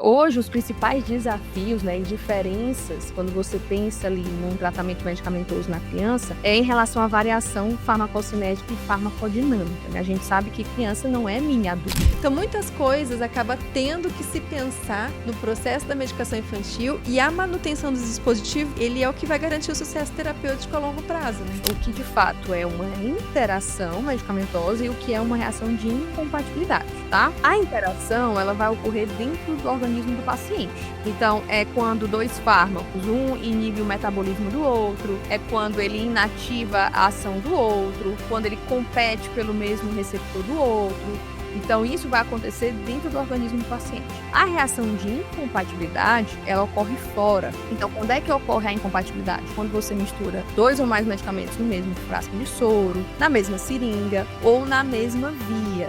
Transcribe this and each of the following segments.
Hoje, os principais desafios, né, e diferenças, quando você pensa ali num tratamento medicamentoso na criança, é em relação à variação farmacocinética e farmacodinâmica, né? A gente sabe que criança não é mini adulto. Então, muitas coisas acaba tendo que se pensar no processo da medicação infantil, e a manutenção dos dispositivos, ele é o que vai garantir o sucesso terapêutico a longo prazo, né? O que de fato é uma interação medicamentosa e o que é uma reação de incompatibilidade, tá? A interação, ela vai ocorrer dentro do organismo do paciente. Então, é quando dois fármacos, um inibe o metabolismo do outro, é quando ele inativa a ação do outro, quando ele compete pelo mesmo receptor do outro. Então, isso vai acontecer dentro do organismo do paciente. A reação de incompatibilidade, ela ocorre fora. Então, quando é que ocorre a incompatibilidade? Quando você mistura 2 ou mais medicamentos no mesmo frasco de soro, na mesma seringa ou na mesma via.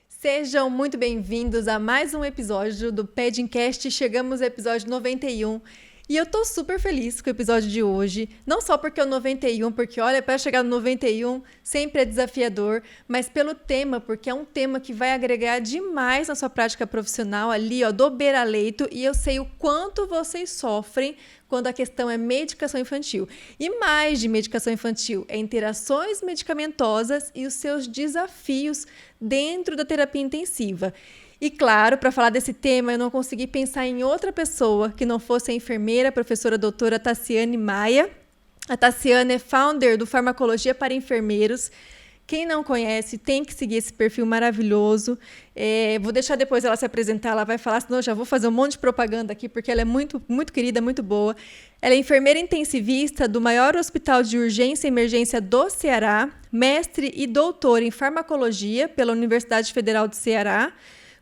Sejam muito bem-vindos a mais um episódio do Pedincast. Chegamos ao episódio 91. E eu tô super feliz com o episódio de hoje, não só porque é o 91, porque olha, para chegar no 91 sempre é desafiador, mas pelo tema, porque é um tema que vai agregar demais na sua prática profissional ali, ó, do beira-leito, e eu sei o quanto vocês sofrem quando a questão é medicação infantil. E mais de medicação infantil, é interações medicamentosas e os seus desafios dentro da terapia intensiva. E claro, para falar desse tema, eu não consegui pensar em outra pessoa que não fosse a enfermeira, a professora doutora Tassiane Maia. A Tassiane é founder do Farmacologia para Enfermeiros. Quem não conhece tem que seguir esse perfil maravilhoso. Vou deixar depois ela se apresentar, ela vai falar, senão eu já vou fazer um monte de propaganda aqui, porque ela é muito, muito querida, muito boa. Ela é enfermeira intensivista do maior hospital de urgência e emergência do Ceará, mestre e doutora em farmacologia pela Universidade Federal do Ceará,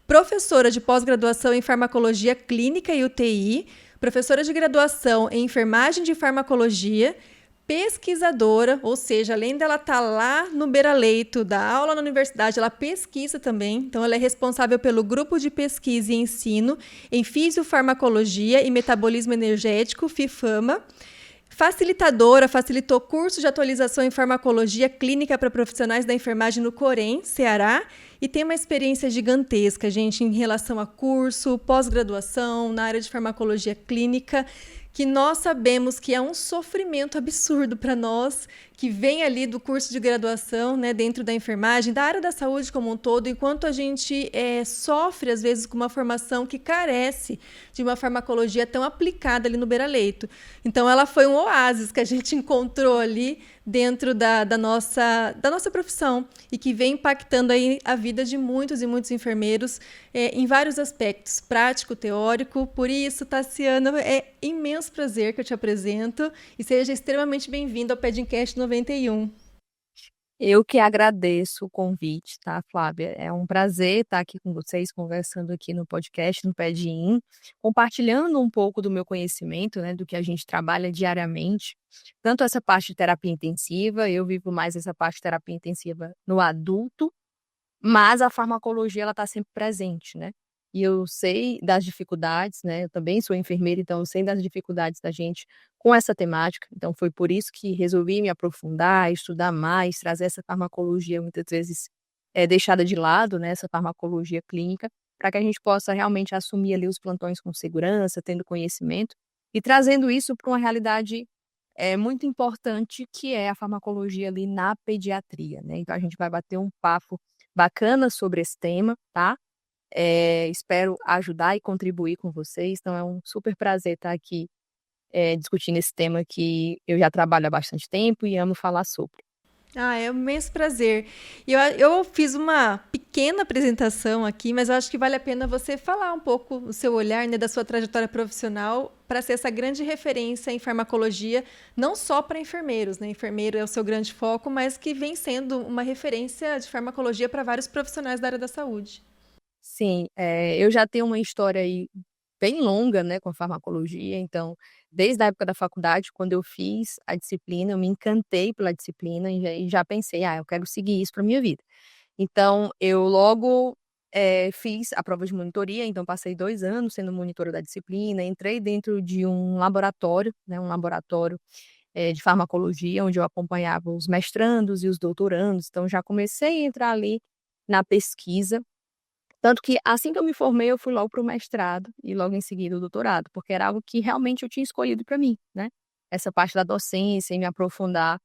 professora de pós-graduação em farmacologia clínica e UTI, professora de graduação em enfermagem de farmacologia, pesquisadora, ou seja, além dela estar lá no beira-leito da aula na universidade, ela pesquisa também. Então, ela é responsável pelo grupo de pesquisa e ensino em fisiofarmacologia e metabolismo energético, FIFAMA. Facilitadora, facilitou curso de atualização em farmacologia clínica para profissionais da enfermagem no Corém, Ceará, e tem uma experiência gigantesca, gente, em relação a curso, pós-graduação, na área de farmacologia clínica, que nós sabemos que é um sofrimento absurdo para nós, que vem ali do curso de graduação, né, dentro da enfermagem, da área da saúde como um todo, enquanto a gente sofre, às vezes, com uma formação que carece de uma farmacologia tão aplicada ali no beira-leito. Então, ela foi um oásis que a gente encontrou ali dentro da nossa profissão e que vem impactando aí a vida de muitos e muitos enfermeiros em vários aspectos, prático, teórico. Por isso, Tassiana, é imenso prazer que eu te apresento e seja extremamente bem-vindo ao Pedincast 91. Eu que agradeço o convite, tá, Flávia? É um prazer estar aqui com vocês, conversando aqui no podcast, no Pedin, compartilhando um pouco do meu conhecimento, né, do que a gente trabalha diariamente. Tanto essa parte de terapia intensiva, eu vivo mais essa parte de terapia intensiva no adulto, mas a farmacologia, ela está sempre presente, né? E eu sei das dificuldades, né? Eu também sou enfermeira, então eu sei das dificuldades da gente com essa temática. Então foi por isso que resolvi me aprofundar, estudar mais, trazer essa farmacologia muitas vezes deixada de lado, né? Essa farmacologia clínica, para que a gente possa realmente assumir ali os plantões com segurança, tendo conhecimento e trazendo isso para uma realidade muito importante, que é a farmacologia ali na pediatria, né? Então a gente vai bater um papo bacana sobre esse tema, tá? Espero ajudar e contribuir com vocês. Então é um super prazer estar aqui discutindo esse tema que eu já trabalho há bastante tempo e amo falar sobre. É um imenso prazer. E eu fiz uma pequena apresentação aqui, mas eu acho que vale a pena você falar um pouco o seu olhar, né, da sua trajetória profissional para ser essa grande referência em farmacologia, não só para enfermeiros, né? Enfermeiro é o seu grande foco, mas que vem sendo uma referência de farmacologia para vários profissionais da área da saúde. Sim, eu já tenho uma história aí bem longa, né, com a farmacologia. Então, desde a época da faculdade, quando eu fiz a disciplina, eu me encantei pela disciplina e já pensei, eu quero seguir isso para minha vida. Então, eu logo fiz a prova de monitoria, então passei 2 anos sendo monitora da disciplina, entrei dentro de um laboratório, né, de farmacologia, onde eu acompanhava os mestrandos e os doutorandos. Então, já comecei a entrar ali na pesquisa. Tanto que assim que eu me formei, eu fui logo para o mestrado e logo em seguida o doutorado, porque era algo que realmente eu tinha escolhido para mim, né? Essa parte da docência e me aprofundar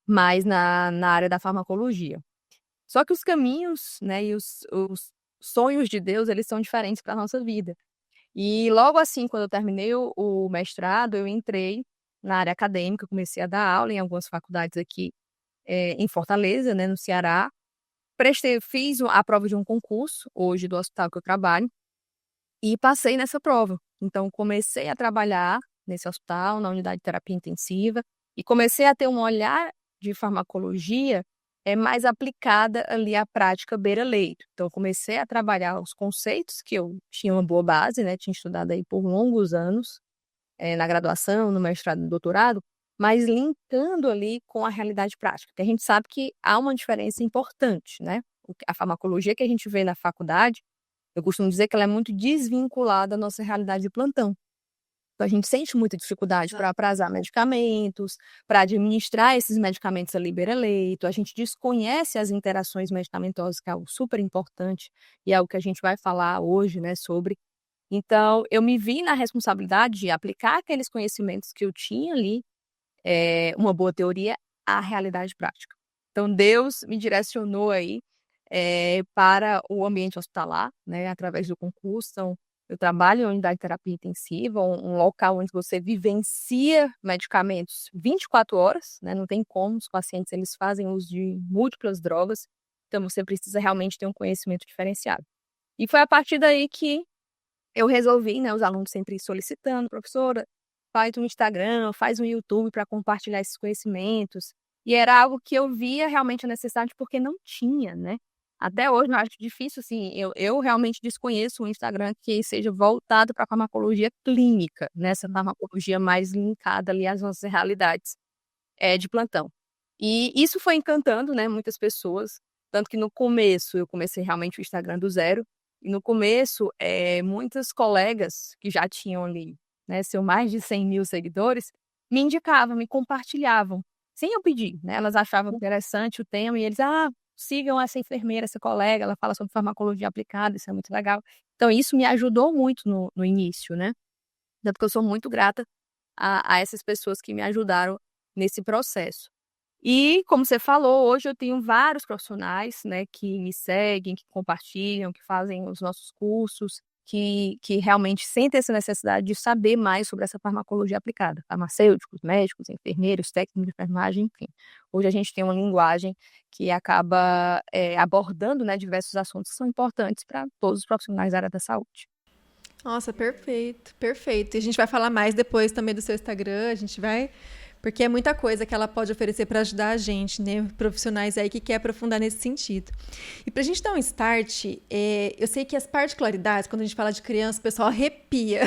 mais na área da farmacologia. Só que os caminhos, né, e os sonhos de Deus, eles são diferentes para a nossa vida. E logo assim, quando eu terminei o mestrado, eu entrei na área acadêmica, comecei a dar aula em algumas faculdades aqui em Fortaleza, né, no Ceará. Fiz a prova de um concurso, hoje do hospital que eu trabalho, e passei nessa prova. Então, comecei a trabalhar nesse hospital, na unidade de terapia intensiva, e comecei a ter um olhar de farmacologia mais aplicada ali à prática beira-leito. Então, comecei a trabalhar os conceitos que eu tinha uma boa base, né? Tinha estudado aí por longos anos, na graduação, no mestrado, no doutorado, mas linkando ali com a realidade prática, que a gente sabe que há uma diferença importante, né? A farmacologia que a gente vê na faculdade, eu costumo dizer que ela é muito desvinculada da nossa realidade de plantão. Então, a gente sente muita dificuldade para aprazar medicamentos, para administrar esses medicamentos ali beira-leito, a gente desconhece as interações medicamentosas, que é algo super importante, e é algo que a gente vai falar hoje, né, sobre. Então, eu me vi na responsabilidade de aplicar aqueles conhecimentos que eu tinha ali, uma boa teoria, à realidade prática. Então, Deus me direcionou aí para o ambiente hospitalar, né, através do concurso. Então, eu trabalho em unidade de terapia intensiva, um local onde você vivencia medicamentos 24 horas, né, não tem como, os pacientes eles fazem uso de múltiplas drogas, então você precisa realmente ter um conhecimento diferenciado. E foi a partir daí que eu resolvi, né, os alunos sempre solicitando: "Professora, faz um Instagram, faz um YouTube para compartilhar esses conhecimentos", e era algo que eu via realmente a necessidade, porque não tinha, né. Até hoje eu acho difícil, assim, eu realmente desconheço um Instagram que seja voltado para a farmacologia clínica, né, essa farmacologia mais linkada ali às nossas realidades, de plantão. E isso foi encantando, né, muitas pessoas, tanto que no começo eu comecei realmente o Instagram do zero, e no começo, muitas colegas que já tinham ali, né, seu mais de 100.000 seguidores, me indicavam, me compartilhavam, sem eu pedir, né, elas achavam interessante o tema e eles: "Ah, sigam essa enfermeira, essa colega, ela fala sobre farmacologia aplicada, isso é muito legal". Então isso me ajudou muito no início, né, tanto que eu sou muito grata a essas pessoas que me ajudaram nesse processo. E, como você falou, hoje eu tenho vários profissionais, né, que me seguem, que compartilham, que fazem os nossos cursos, que realmente sentem essa necessidade de saber mais sobre essa farmacologia aplicada. Farmacêuticos, médicos, enfermeiros, técnicos de enfermagem, enfim. Hoje a gente tem uma linguagem que acaba, abordando, né, diversos assuntos que são importantes para todos os profissionais da área da saúde. Nossa, perfeito, perfeito. E a gente vai falar mais depois também do seu Instagram, a gente vai, porque é muita coisa que ela pode oferecer para ajudar a gente, né? Profissionais aí que quer aprofundar nesse sentido. E para a gente dar um start, eu sei que as particularidades, quando a gente fala de criança, o pessoal arrepia,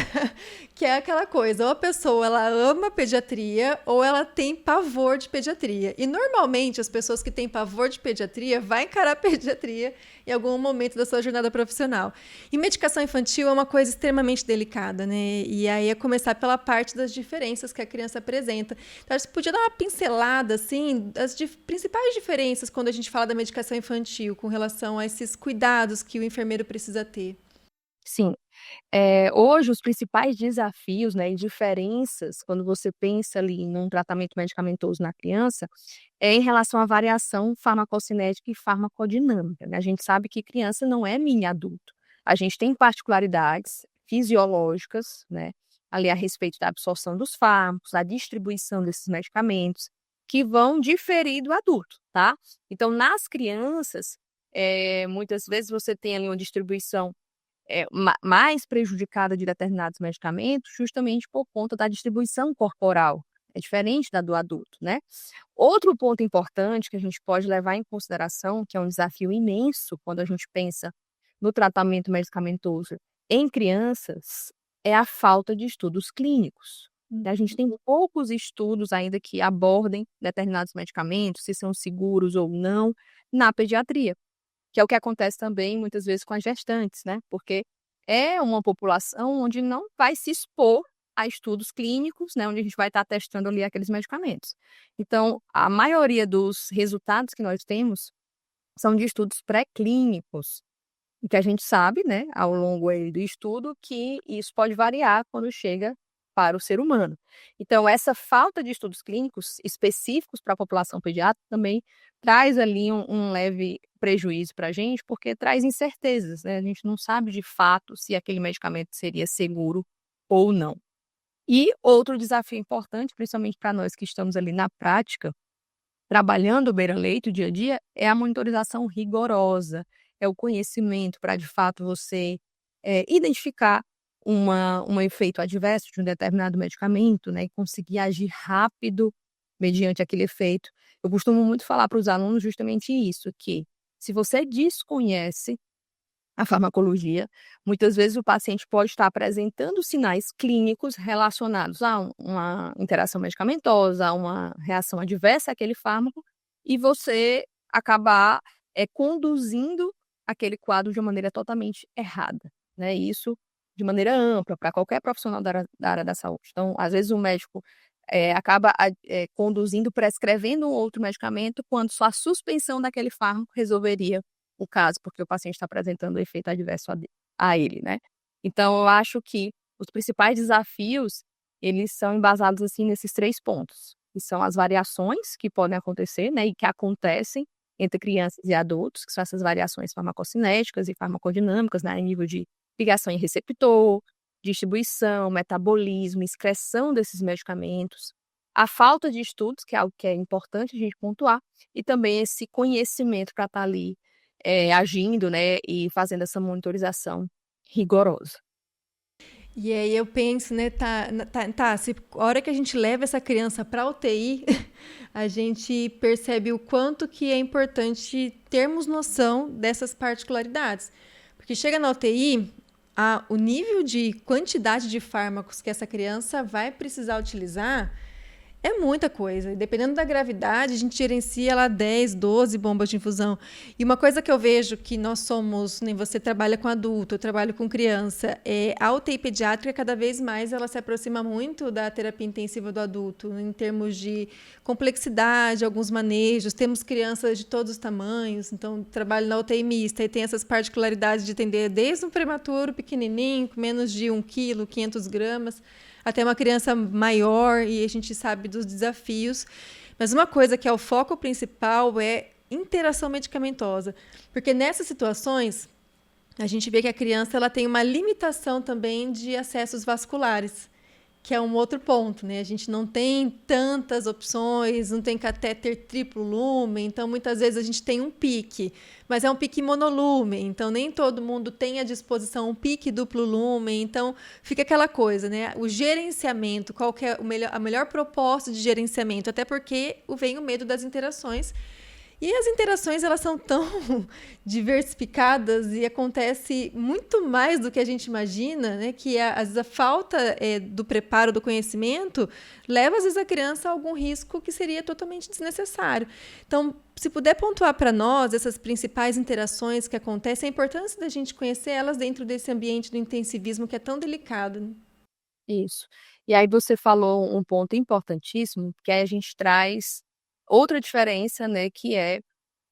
que é aquela coisa, ou a pessoa ela ama pediatria ou ela tem pavor de pediatria. E normalmente as pessoas que têm pavor de pediatria vão encarar a pediatria em algum momento da sua jornada profissional. E medicação infantil é uma coisa extremamente delicada, né? E aí é começar pela parte das diferenças que a criança apresenta. Então, você podia dar uma pincelada, assim, das principais diferenças quando a gente fala da medicação infantil com relação a esses cuidados que o enfermeiro precisa ter. Sim. Hoje os principais desafios, né, e diferenças quando você pensa ali num tratamento medicamentoso na criança, é em relação à variação farmacocinética e farmacodinâmica, né. A gente sabe que criança não é mini adulto. A gente tem particularidades fisiológicas, né, ali a respeito da absorção dos fármacos, da distribuição desses medicamentos, que vão diferir do adulto, tá. Então nas crianças, muitas vezes você tem ali uma distribuição mais prejudicada de determinados medicamentos, justamente por conta da distribuição corporal. É diferente da do adulto, né. Outro ponto importante que a gente pode levar em consideração, que é um desafio imenso quando a gente pensa no tratamento medicamentoso em crianças, é a falta de estudos clínicos. A gente tem poucos estudos ainda que abordem determinados medicamentos, se são seguros ou não, na pediatria. Que é o que acontece também muitas vezes com as gestantes, né, porque é uma população onde não vai se expor a estudos clínicos, né, onde a gente vai estar testando ali aqueles medicamentos. Então, a maioria dos resultados que nós temos são de estudos pré-clínicos. O que a gente sabe, né, ao longo aí do estudo, que isso pode variar quando chega para o ser humano. Então, essa falta de estudos clínicos específicos para a população pediátrica também traz ali um leve prejuízo para a gente, porque traz incertezas, né? A gente não sabe de fato se aquele medicamento seria seguro ou não. E outro desafio importante, principalmente para nós que estamos ali na prática, trabalhando beira-leito, dia a dia, é a monitorização rigorosa, é o conhecimento para, de fato, você, identificar um efeito adverso de um determinado medicamento, né, e conseguir agir rápido mediante aquele efeito. Eu costumo muito falar para os alunos justamente isso, que se você desconhece a farmacologia, muitas vezes o paciente pode estar apresentando sinais clínicos relacionados a uma interação medicamentosa, a uma reação adversa àquele fármaco, e você acabar, conduzindo aquele quadro de uma maneira totalmente errada, né, e isso de maneira ampla para qualquer profissional da área da saúde. Então, às vezes o médico, acaba conduzindo, prescrevendo um outro medicamento, quando só a suspensão daquele fármaco resolveria o caso, porque o paciente está apresentando efeito adverso a ele, né. Então eu acho que os principais desafios, eles são embasados, assim, nesses 3 pontos, que são as variações que podem acontecer, né, e que acontecem entre crianças e adultos, que são essas variações farmacocinéticas e farmacodinâmicas, né, em nível de ligação em receptor, distribuição, metabolismo, excreção desses medicamentos, a falta de estudos, que é algo que é importante a gente pontuar, e também esse conhecimento para estar ali agindo, né, e fazendo essa monitorização rigorosa. E aí eu penso, né, se a hora que a gente leva essa criança para UTI, a gente percebe o quanto que é importante termos noção dessas particularidades. Porque chega na UTI, o nível de quantidade de fármacos que essa criança vai precisar utilizar é muita coisa. Dependendo da gravidade, a gente gerencia lá 10, 12 bombas de infusão. E uma coisa que eu vejo que nós somos, nem você trabalha com adulto, eu trabalho com criança, a UTI pediátrica cada vez mais ela se aproxima muito da terapia intensiva do adulto, em termos de complexidade, alguns manejos. Temos crianças de todos os tamanhos, então trabalho na UTI mista e tem essas particularidades de atender desde um prematuro pequenininho, com menos de 1 quilo, 500 gramas, até uma criança maior, e a gente sabe dos desafios. Mas uma coisa que é o foco principal é interação medicamentosa. Porque nessas situações, a gente vê que a criança ela tem uma limitação também de acessos vasculares, que é um outro ponto, né? A gente não tem tantas opções, não tem catéter triplo lumen, então muitas vezes a gente tem um pique, mas é um pique monolumen, então nem todo mundo tem à disposição um pique duplo lumen, então fica aquela coisa, né? O gerenciamento, qual que é a melhor proposta de gerenciamento, até porque vem o medo das interações. E as interações, elas são tão diversificadas e acontece muito mais do que a gente imagina, né? Que às vezes a falta do preparo, do conhecimento, leva às vezes a criança a algum risco que seria totalmente desnecessário. Então, se puder pontuar para nós essas principais interações que acontecem, a importância da gente conhecer elas dentro desse ambiente do intensivismo que é tão delicado, né? Isso. E aí você falou um ponto importantíssimo, que aí a gente traz outra diferença, né, que é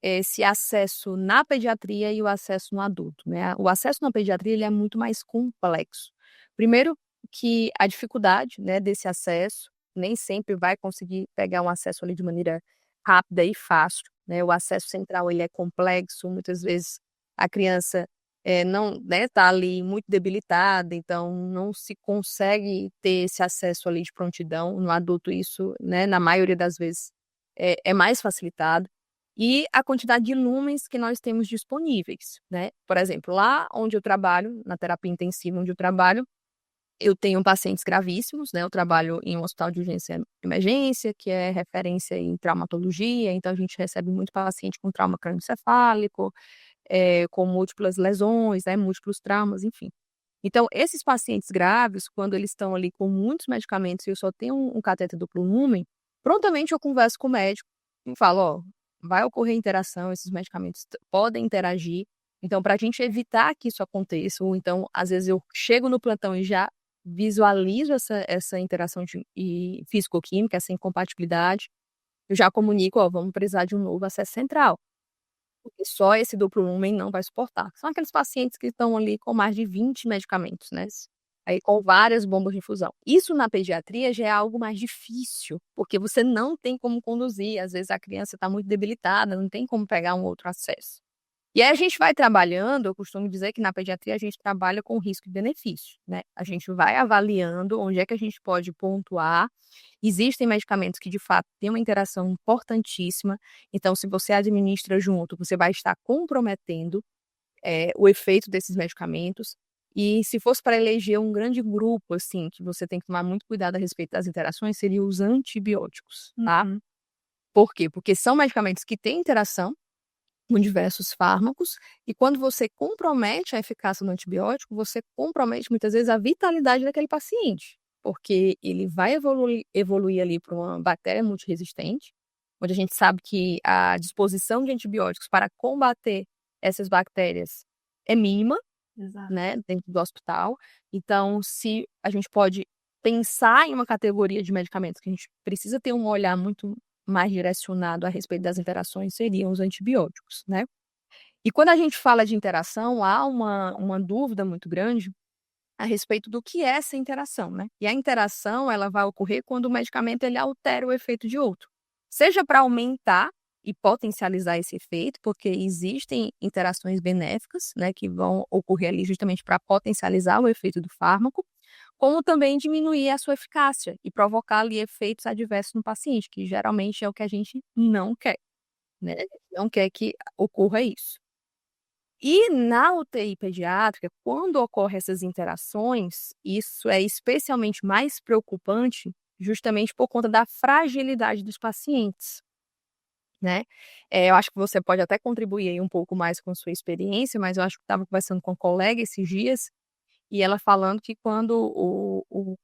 esse acesso na pediatria e o acesso no adulto, né. O acesso na pediatria, ele é muito mais complexo. Primeiro que a dificuldade, né, desse acesso, nem sempre vai conseguir pegar um acesso ali de maneira rápida e fácil, né. O acesso central, ele é complexo, muitas vezes a criança, não, né, tá ali muito debilitada, então não se consegue ter esse acesso ali de prontidão. No adulto isso, né, na maioria das vezes é mais facilitado. E a quantidade de lumens que nós temos disponíveis, né. Por exemplo, lá onde eu trabalho, na terapia intensiva onde eu trabalho, eu tenho pacientes gravíssimos, né, eu trabalho em um hospital de urgência e emergência, que é referência em traumatologia, então a gente recebe muito paciente com trauma crânioencefálico, com múltiplas lesões, né, múltiplos traumas, enfim. Então esses pacientes graves, quando eles estão ali com muitos medicamentos e eu só tenho um cateter duplo lumen, prontamente eu converso com o médico e falo: "Ó, vai ocorrer interação, esses medicamentos podem interagir, então para a gente evitar que isso aconteça", ou então às vezes eu chego no plantão e já visualizo essa interação físico-química, essa incompatibilidade, eu já comunico: "Ó, vamos precisar de um novo acesso central", porque só esse duplo lumen não vai suportar. São aqueles pacientes que estão ali com mais de 20 medicamentos, né? Aí com várias bombas de infusão. Isso na pediatria já é algo mais difícil, porque você não tem como conduzir. Às vezes a criança está muito debilitada, não tem como pegar um outro acesso. E aí a gente vai trabalhando, eu costumo dizer que na pediatria a gente trabalha com risco e benefício, né? A gente vai avaliando onde é que a gente pode pontuar. Existem medicamentos que de fato têm uma interação importantíssima, então se você administra junto, você vai estar comprometendo o efeito desses medicamentos. E se fosse para eleger um grande grupo, assim, que você tem que tomar muito cuidado a respeito das interações, seriam os antibióticos, tá? Por quê? Porque são medicamentos que têm interação com diversos fármacos, e quando você compromete a eficácia do antibiótico, você compromete muitas vezes a vitalidade daquele paciente, porque ele vai evoluir ali para uma bactéria multiresistente, onde a gente sabe que a disposição de antibióticos para combater essas bactérias é mínima, né, dentro do hospital. Então, se a gente pode pensar em uma categoria de medicamentos que a gente precisa ter um olhar muito mais direcionado a respeito das interações, seriam os antibióticos, né? E quando a gente fala de interação, há uma dúvida muito grande a respeito do que é essa interação, né? E a interação, ela vai ocorrer quando o medicamento ele altera o efeito de outro. Seja para aumentar e potencializar esse efeito, porque existem interações benéficas, né, que vão ocorrer ali justamente para potencializar o efeito do fármaco, como também diminuir a sua eficácia e provocar ali efeitos adversos no paciente, que geralmente é o que a gente não quer, né? A gente não quer que ocorra isso. E na UTI pediátrica, quando ocorrem essas interações, isso é especialmente mais preocupante justamente por conta da fragilidade dos pacientes, né? Eu acho que você pode até contribuir aí um pouco mais com sua experiência, mas eu acho que estava conversando com uma colega esses dias, e ela falando que quando o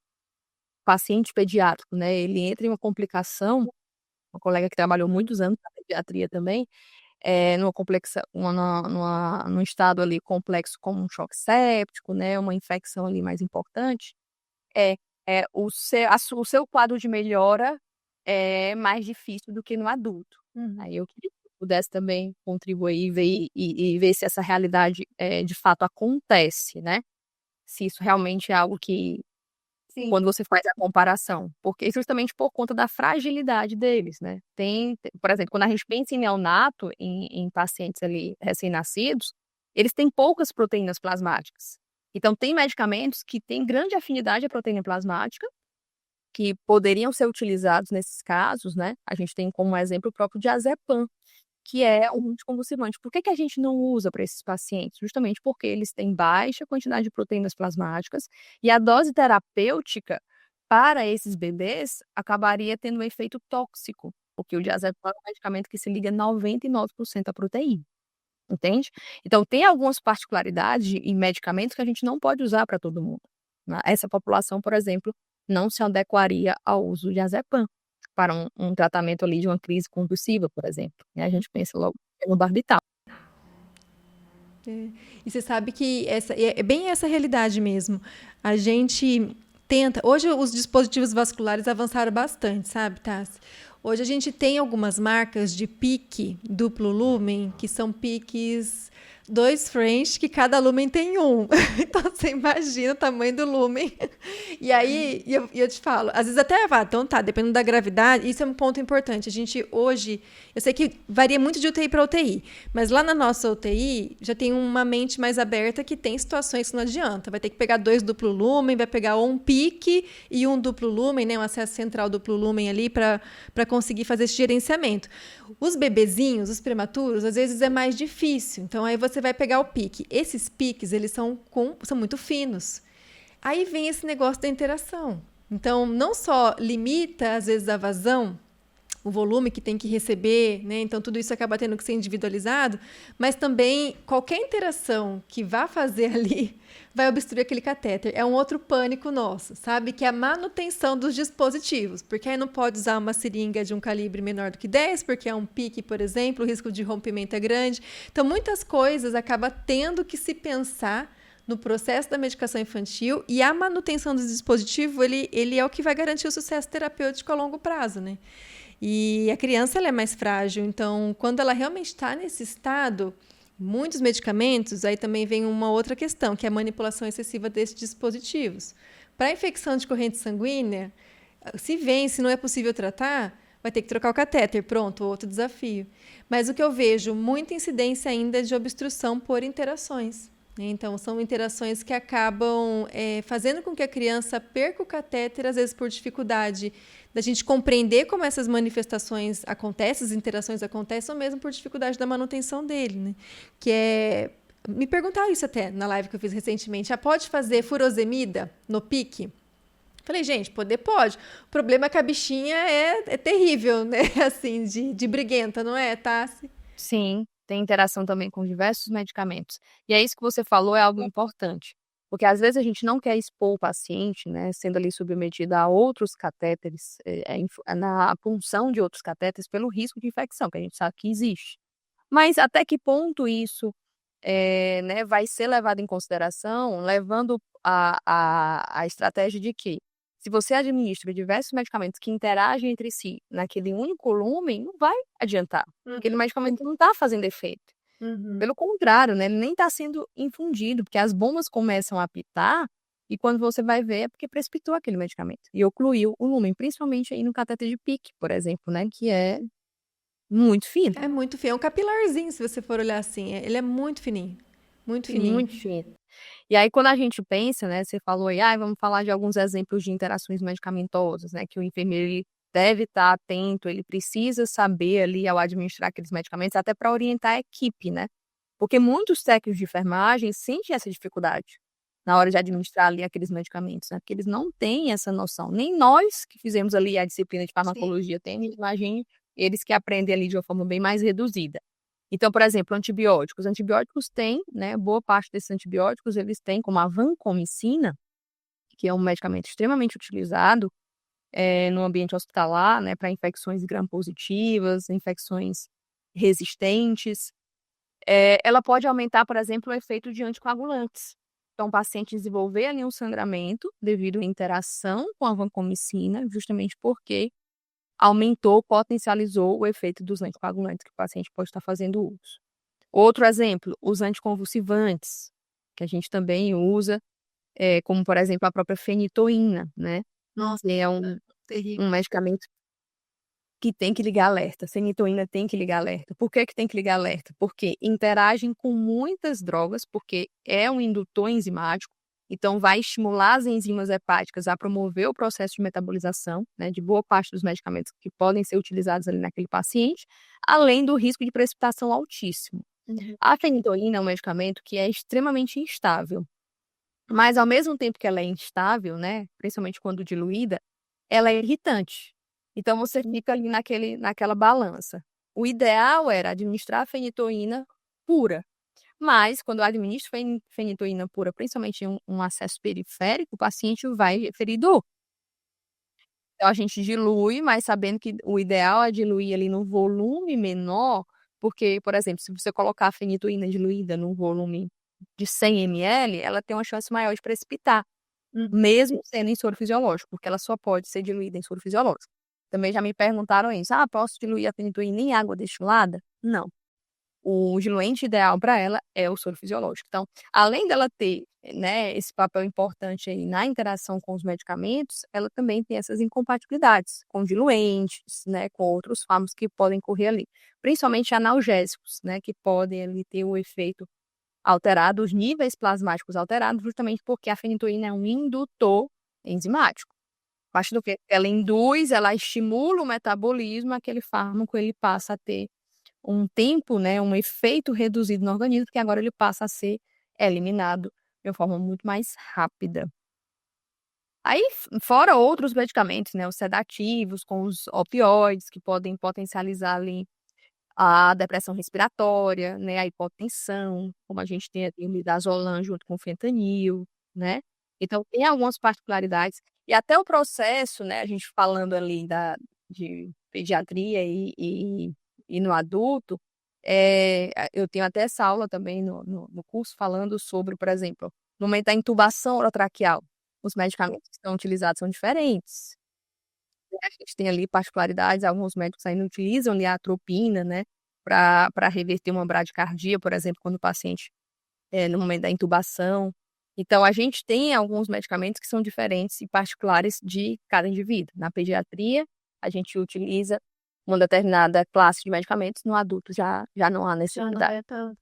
paciente pediátrico, né, ele entra em uma complicação, uma colega que trabalhou muitos anos na pediatria também, num estado ali complexo como um choque séptico, né, uma infecção ali mais importante, é, o seu quadro de melhora é mais difícil do que no adulto. Aí eu queria que pudesse também contribuir e ver se essa realidade de fato acontece, né? Se isso realmente é algo que, Sim. quando você faz a comparação, porque justamente por conta da fragilidade deles, né? Por exemplo, quando a gente pensa em neonato, em pacientes ali recém-nascidos, eles têm poucas proteínas plasmáticas. Então, tem medicamentos que têm grande afinidade à proteína plasmática, que poderiam ser utilizados nesses casos, né? A gente tem como exemplo o próprio diazepam, que é um anticonvulsivante. Por que a gente não usa para esses pacientes? Justamente porque eles têm baixa quantidade de proteínas plasmáticas e a dose terapêutica para esses bebês acabaria tendo um efeito tóxico, porque o diazepam é um medicamento que se liga 99% à proteína, entende? Então, tem algumas particularidades em medicamentos que a gente não pode usar para todo mundo, né? Essa população, por exemplo, não se adequaria ao uso de diazepam para um tratamento ali de uma crise convulsiva, por exemplo, né? A gente pensa logo no barbital. E você sabe que é bem essa realidade mesmo. A gente tenta... Hoje os dispositivos vasculares avançaram bastante, sabe, Tassi? Hoje a gente tem algumas marcas de pique duplo lumen, que são piques 2 French, que cada lumen tem um. Então, você imagina o tamanho do lumen. E aí, eu te falo, às vezes até vai, então tá, dependendo da gravidade, isso é um ponto importante. A gente hoje, eu sei que varia muito de UTI para UTI, mas lá na nossa UTI, já tem uma mente mais aberta que tem situações que não adianta. Vai ter que pegar 2 duplo lumen, vai pegar um pique e um duplo lumen, né, um acesso central duplo lumen ali para conseguir fazer esse gerenciamento. Os bebezinhos, os prematuros, às vezes é mais difícil. Então, aí você vai pegar o pique. Esses piques, eles são muito finos. Aí vem esse negócio da interação. Então, não só limita, às vezes, a vazão, o volume que tem que receber, né? Então, tudo isso acaba tendo que ser individualizado, mas também qualquer interação que vá fazer ali vai obstruir aquele catéter. É um outro pânico nosso, sabe? Que é a manutenção dos dispositivos, porque aí não pode usar uma seringa de um calibre menor do que 10, porque é um pique, por exemplo, o risco de rompimento é grande. Então, muitas coisas acaba tendo que se pensar no processo da medicação infantil, e a manutenção do dispositivo, ele é o que vai garantir o sucesso terapêutico a longo prazo, né? E a criança ela é mais frágil, então quando ela realmente está nesse estado, muitos medicamentos, aí também vem uma outra questão, que é a manipulação excessiva desses dispositivos. Para infecção de corrente sanguínea, se não é possível tratar, vai ter que trocar o catéter, pronto, outro desafio. Mas o que eu vejo, muita incidência ainda de obstrução por interações. Então, são interações que acabam fazendo com que a criança perca o catéter, às vezes por dificuldade da gente compreender como essas manifestações acontecem, as interações acontecem, ou mesmo por dificuldade da manutenção dele, né? Que é... Me perguntaram isso até na live que eu fiz recentemente. Pode fazer furosemida no pique? Falei, gente, poder pode. O problema é que a bichinha é terrível, né? Assim, de briguenta, não é, Tassi? Sim, tem interação também com diversos medicamentos. E é isso que você falou, é algo importante. Porque às vezes a gente não quer expor o paciente, né, sendo ali submetido a outros catéteres, na punção de outros catéteres pelo risco de infecção, que a gente sabe que existe. Mas até que ponto isso né, vai ser levado em consideração, levando a estratégia de que, se você administra diversos medicamentos que interagem entre si naquele único lumen, não vai adiantar. Aquele medicamento não está fazendo efeito. Pelo contrário, né, ele nem está sendo infundido, porque as bombas começam a apitar e quando você vai ver é porque precipitou aquele medicamento e ocluiu o lumen, principalmente aí no cateter de Pick, por exemplo, né, que é muito fino. É muito fino. É um capilarzinho, se você for olhar assim. Ele é muito fininho. Muito fininho. Muito fino. E aí, quando a gente pensa, né, você falou aí, vamos falar de alguns exemplos de interações medicamentosas, né, que o enfermeiro ele deve estar atento, ele precisa saber ali ao administrar aqueles medicamentos, até para orientar a equipe, né? Porque muitos técnicos de enfermagem sentem essa dificuldade na hora de administrar ali aqueles medicamentos, né? Porque eles não têm essa noção. Nem nós que fizemos ali a disciplina de farmacologia temos, imagine eles que aprendem ali de uma forma bem mais reduzida. Então, por exemplo, antibióticos. Antibióticos têm, né, boa parte desses antibióticos, eles têm como a vancomicina, que é um medicamento extremamente utilizado no ambiente hospitalar, né, para infecções gram-positivas, infecções resistentes. Ela pode aumentar, por exemplo, o efeito de anticoagulantes. Então, o paciente desenvolver ali um sangramento devido à interação com a vancomicina, justamente porque aumentou, potencializou o efeito dos anticoagulantes que o paciente pode estar fazendo uso. Outro exemplo, os anticonvulsivantes, que a gente também usa, como, por exemplo, a própria fenitoína, né? Nossa, É um medicamento que tem que ligar alerta. Fenitoína tem que ligar alerta. Por que que tem que ligar alerta? Porque interagem com muitas drogas, porque é um indutor enzimático, então vai estimular as enzimas hepáticas a promover o processo de metabolização, né, de boa parte dos medicamentos que podem ser utilizados ali naquele paciente, além do risco de precipitação altíssimo. A fenitoína é um medicamento que é extremamente instável, mas ao mesmo tempo que ela é instável, né, principalmente quando diluída, ela é irritante. Então você fica ali naquela balança. O ideal era administrar a fenitoína pura, mas quando eu administro fenitoína pura, principalmente em um acesso periférico, o paciente vai ferir dor. Então a gente dilui, mas sabendo que o ideal é diluir ali no volume menor, porque, por exemplo, se você colocar a fenitoína diluída num volume de 100 ml, ela tem uma chance maior de precipitar, mesmo sendo em soro fisiológico, porque ela só pode ser diluída em soro fisiológico. Também já me perguntaram isso, posso diluir a fenitoína em água destilada? Não. O diluente ideal para ela é o soro fisiológico. Então, além dela ter, né, esse papel importante aí na interação com os medicamentos, ela também tem essas incompatibilidades com diluentes, né, com outros fármacos que podem correr ali, principalmente analgésicos, né, que podem ali ter o efeito alterado, os níveis plasmáticos alterados, justamente porque a fenitoína é um indutor enzimático. A partir do que ela induz, ela estimula o metabolismo, aquele fármaco ele passa a ter um tempo, né, um efeito reduzido no organismo, que agora ele passa a ser eliminado de uma forma muito mais rápida. Aí, fora outros medicamentos, né, os sedativos, com os opioides, que podem potencializar ali a depressão respiratória, né, a hipotensão, como a gente tem ali o midazolam junto com o fentanil, né? Então, tem algumas particularidades. E até o processo, né, a gente falando ali de pediatria e no adulto, eu tenho até essa aula também no curso falando sobre, por exemplo, no momento da intubação orotraqueal, os medicamentos que são utilizados são diferentes. A gente tem ali particularidades, alguns médicos ainda utilizam ali a atropina, né, para reverter uma bradicardia, por exemplo, quando o paciente no momento da intubação. Então, a gente tem alguns medicamentos que são diferentes e particulares de cada indivíduo. Na pediatria, a gente utiliza uma determinada classe de medicamentos, no adulto já não há Já não necessidade. é tanto.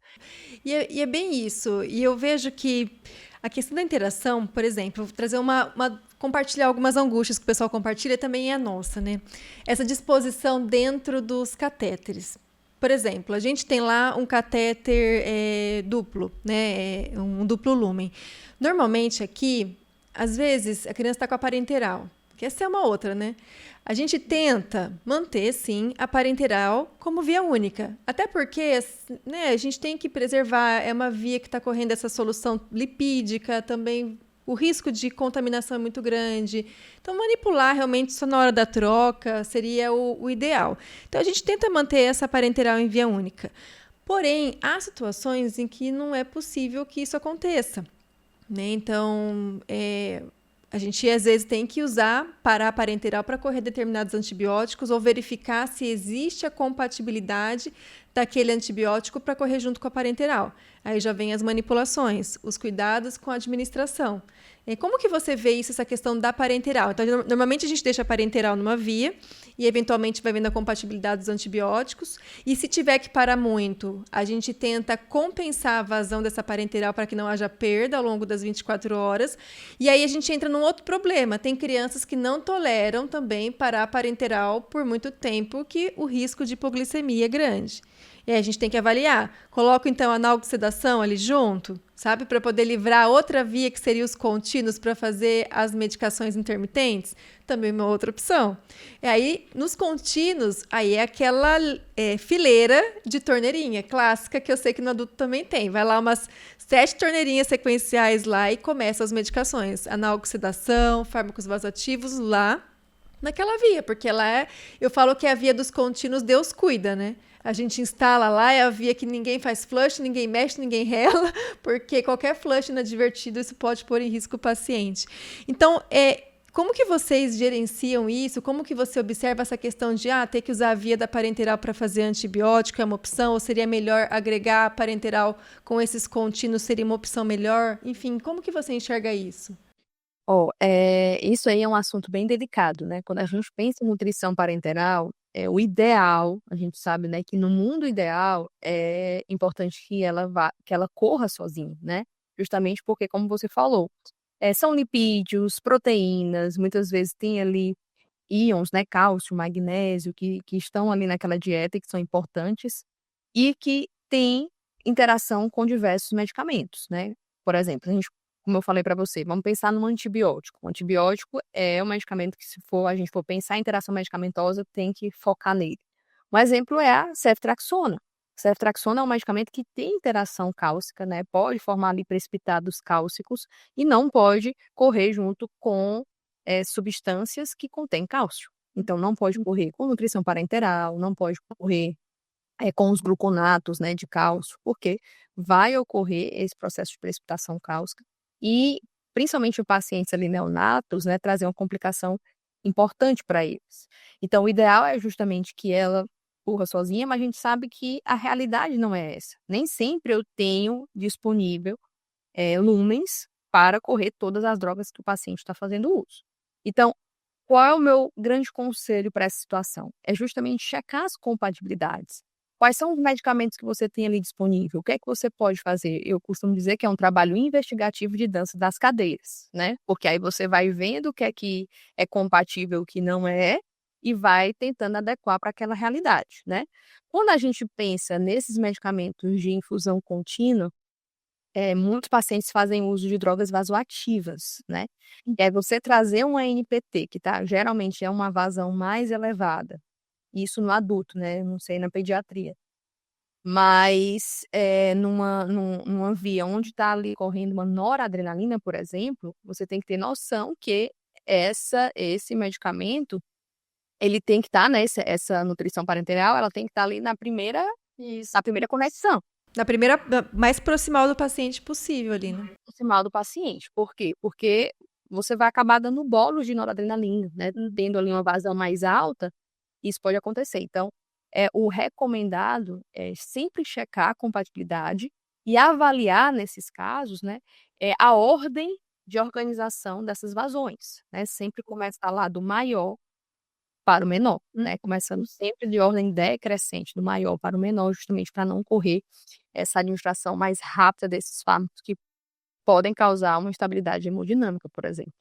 E é bem isso. E eu vejo que a questão da interação, por exemplo, vou trazer compartilhar algumas angústias que o pessoal compartilha também é a nossa, né? Essa disposição dentro dos catéteres. Por exemplo, a gente tem lá um catéter duplo, né? Um duplo lumen. Normalmente aqui, às vezes, a criança está com a parenteral, que essa é uma outra, né? A gente tenta manter, sim, a parenteral como via única. Até porque, né, a gente tem que preservar, é uma via que está correndo essa solução lipídica, também o risco de contaminação é muito grande. Então, manipular realmente só na hora da troca seria o ideal. Então, a gente tenta manter essa parenteral em via única. Porém, há situações em que não é possível que isso aconteça, né? Então, a gente às vezes tem que parar a parenteral para correr determinados antibióticos ou verificar se existe a compatibilidade daquele antibiótico para correr junto com a parenteral. Aí já vem as manipulações, os cuidados com a administração. Como que você vê isso, essa questão da parenteral? Então, normalmente a gente deixa a parenteral numa via e eventualmente vai vendo a compatibilidade dos antibióticos. E se tiver que parar muito, a gente tenta compensar a vazão dessa parenteral para que não haja perda ao longo das 24 horas. E aí a gente entra num outro problema. Tem crianças que não toleram também parar a parenteral por muito tempo, que o risco de hipoglicemia é grande. E aí a gente tem que avaliar. Coloco, então, analgosedação ali junto, sabe? Para poder livrar outra via, que seria os contínuos, para fazer as medicações intermitentes. Também uma outra opção. E aí, nos contínuos, aí é aquela fileira de torneirinha clássica, que eu sei que no adulto também tem. Vai lá umas 7 torneirinhas sequenciais lá e começa as medicações. Analgosedação, fármacos vasoativos lá naquela via, porque ela eu falo que é a via dos contínuos, Deus cuida, né? A gente instala lá, é a via que ninguém faz flush, ninguém mexe, ninguém rela, porque qualquer flush inadvertido, isso pode pôr em risco o paciente. Então, como que vocês gerenciam isso? Como que você observa essa questão de ter que usar a via da parenteral para fazer antibiótico? É uma opção? Ou seria melhor agregar a parenteral com esses contínuos? Seria uma opção melhor? Enfim, como que você enxerga isso? Isso aí é um assunto bem delicado, né? Quando a gente pensa em nutrição parenteral, o ideal, a gente sabe, né, que no mundo ideal é importante que ela corra sozinha, né? Justamente porque, como você falou, são lipídios, proteínas, muitas vezes tem ali íons, né, cálcio, magnésio, que estão ali naquela dieta e que são importantes e que têm interação com diversos medicamentos, né? Por exemplo, como eu falei para você, vamos pensar num antibiótico. O antibiótico é um medicamento que, se a gente for pensar em interação medicamentosa, tem que focar nele. Um exemplo é a ceftriaxona. Ceftriaxona é um medicamento que tem interação cálcica, né? Pode formar ali precipitados cálcicos e não pode correr junto com substâncias que contêm cálcio. Então, não pode correr com nutrição parenteral, não pode correr com os gluconatos, né, de cálcio, porque vai ocorrer esse processo de precipitação cálcica e, principalmente em pacientes ali neonatos, né, trazer uma complicação importante para eles. Então, o ideal é justamente que ela corra sozinha, mas a gente sabe que a realidade não é essa. Nem sempre eu tenho disponível lumens para correr todas as drogas que o paciente está fazendo uso. Então, qual é o meu grande conselho para essa situação? É justamente checar as compatibilidades. Quais são os medicamentos que você tem ali disponível? O que é que você pode fazer? Eu costumo dizer que é um trabalho investigativo de dança das cadeiras, né? Porque aí você vai vendo o que é compatível, o que não é, e vai tentando adequar para aquela realidade, né? Quando a gente pensa nesses medicamentos de infusão contínua, muitos pacientes fazem uso de drogas vasoativas, né? E aí você trazer um ANPT, que geralmente é uma vazão mais elevada, isso no adulto, né? Não sei na pediatria. Mas numa via onde está ali correndo uma noradrenalina, por exemplo, você tem que ter noção que esse medicamento, ele tem que estar, né? Essa nutrição parenteral, ela tem que estar ali na primeira conexão. Na primeira, mais proximal do paciente possível ali, né? Proximal do paciente. Por quê? Porque você vai acabar dando bolos de noradrenalina, né? Tendo ali uma vazão mais alta, isso pode acontecer. Então, o recomendado é sempre checar a compatibilidade e avaliar, nesses casos, né, a ordem de organização dessas vazões, né? Sempre começar lá do maior para o menor, né? Começando sempre de ordem decrescente, do maior para o menor, justamente para não correr essa administração mais rápida desses fármacos que podem causar uma instabilidade hemodinâmica, por exemplo.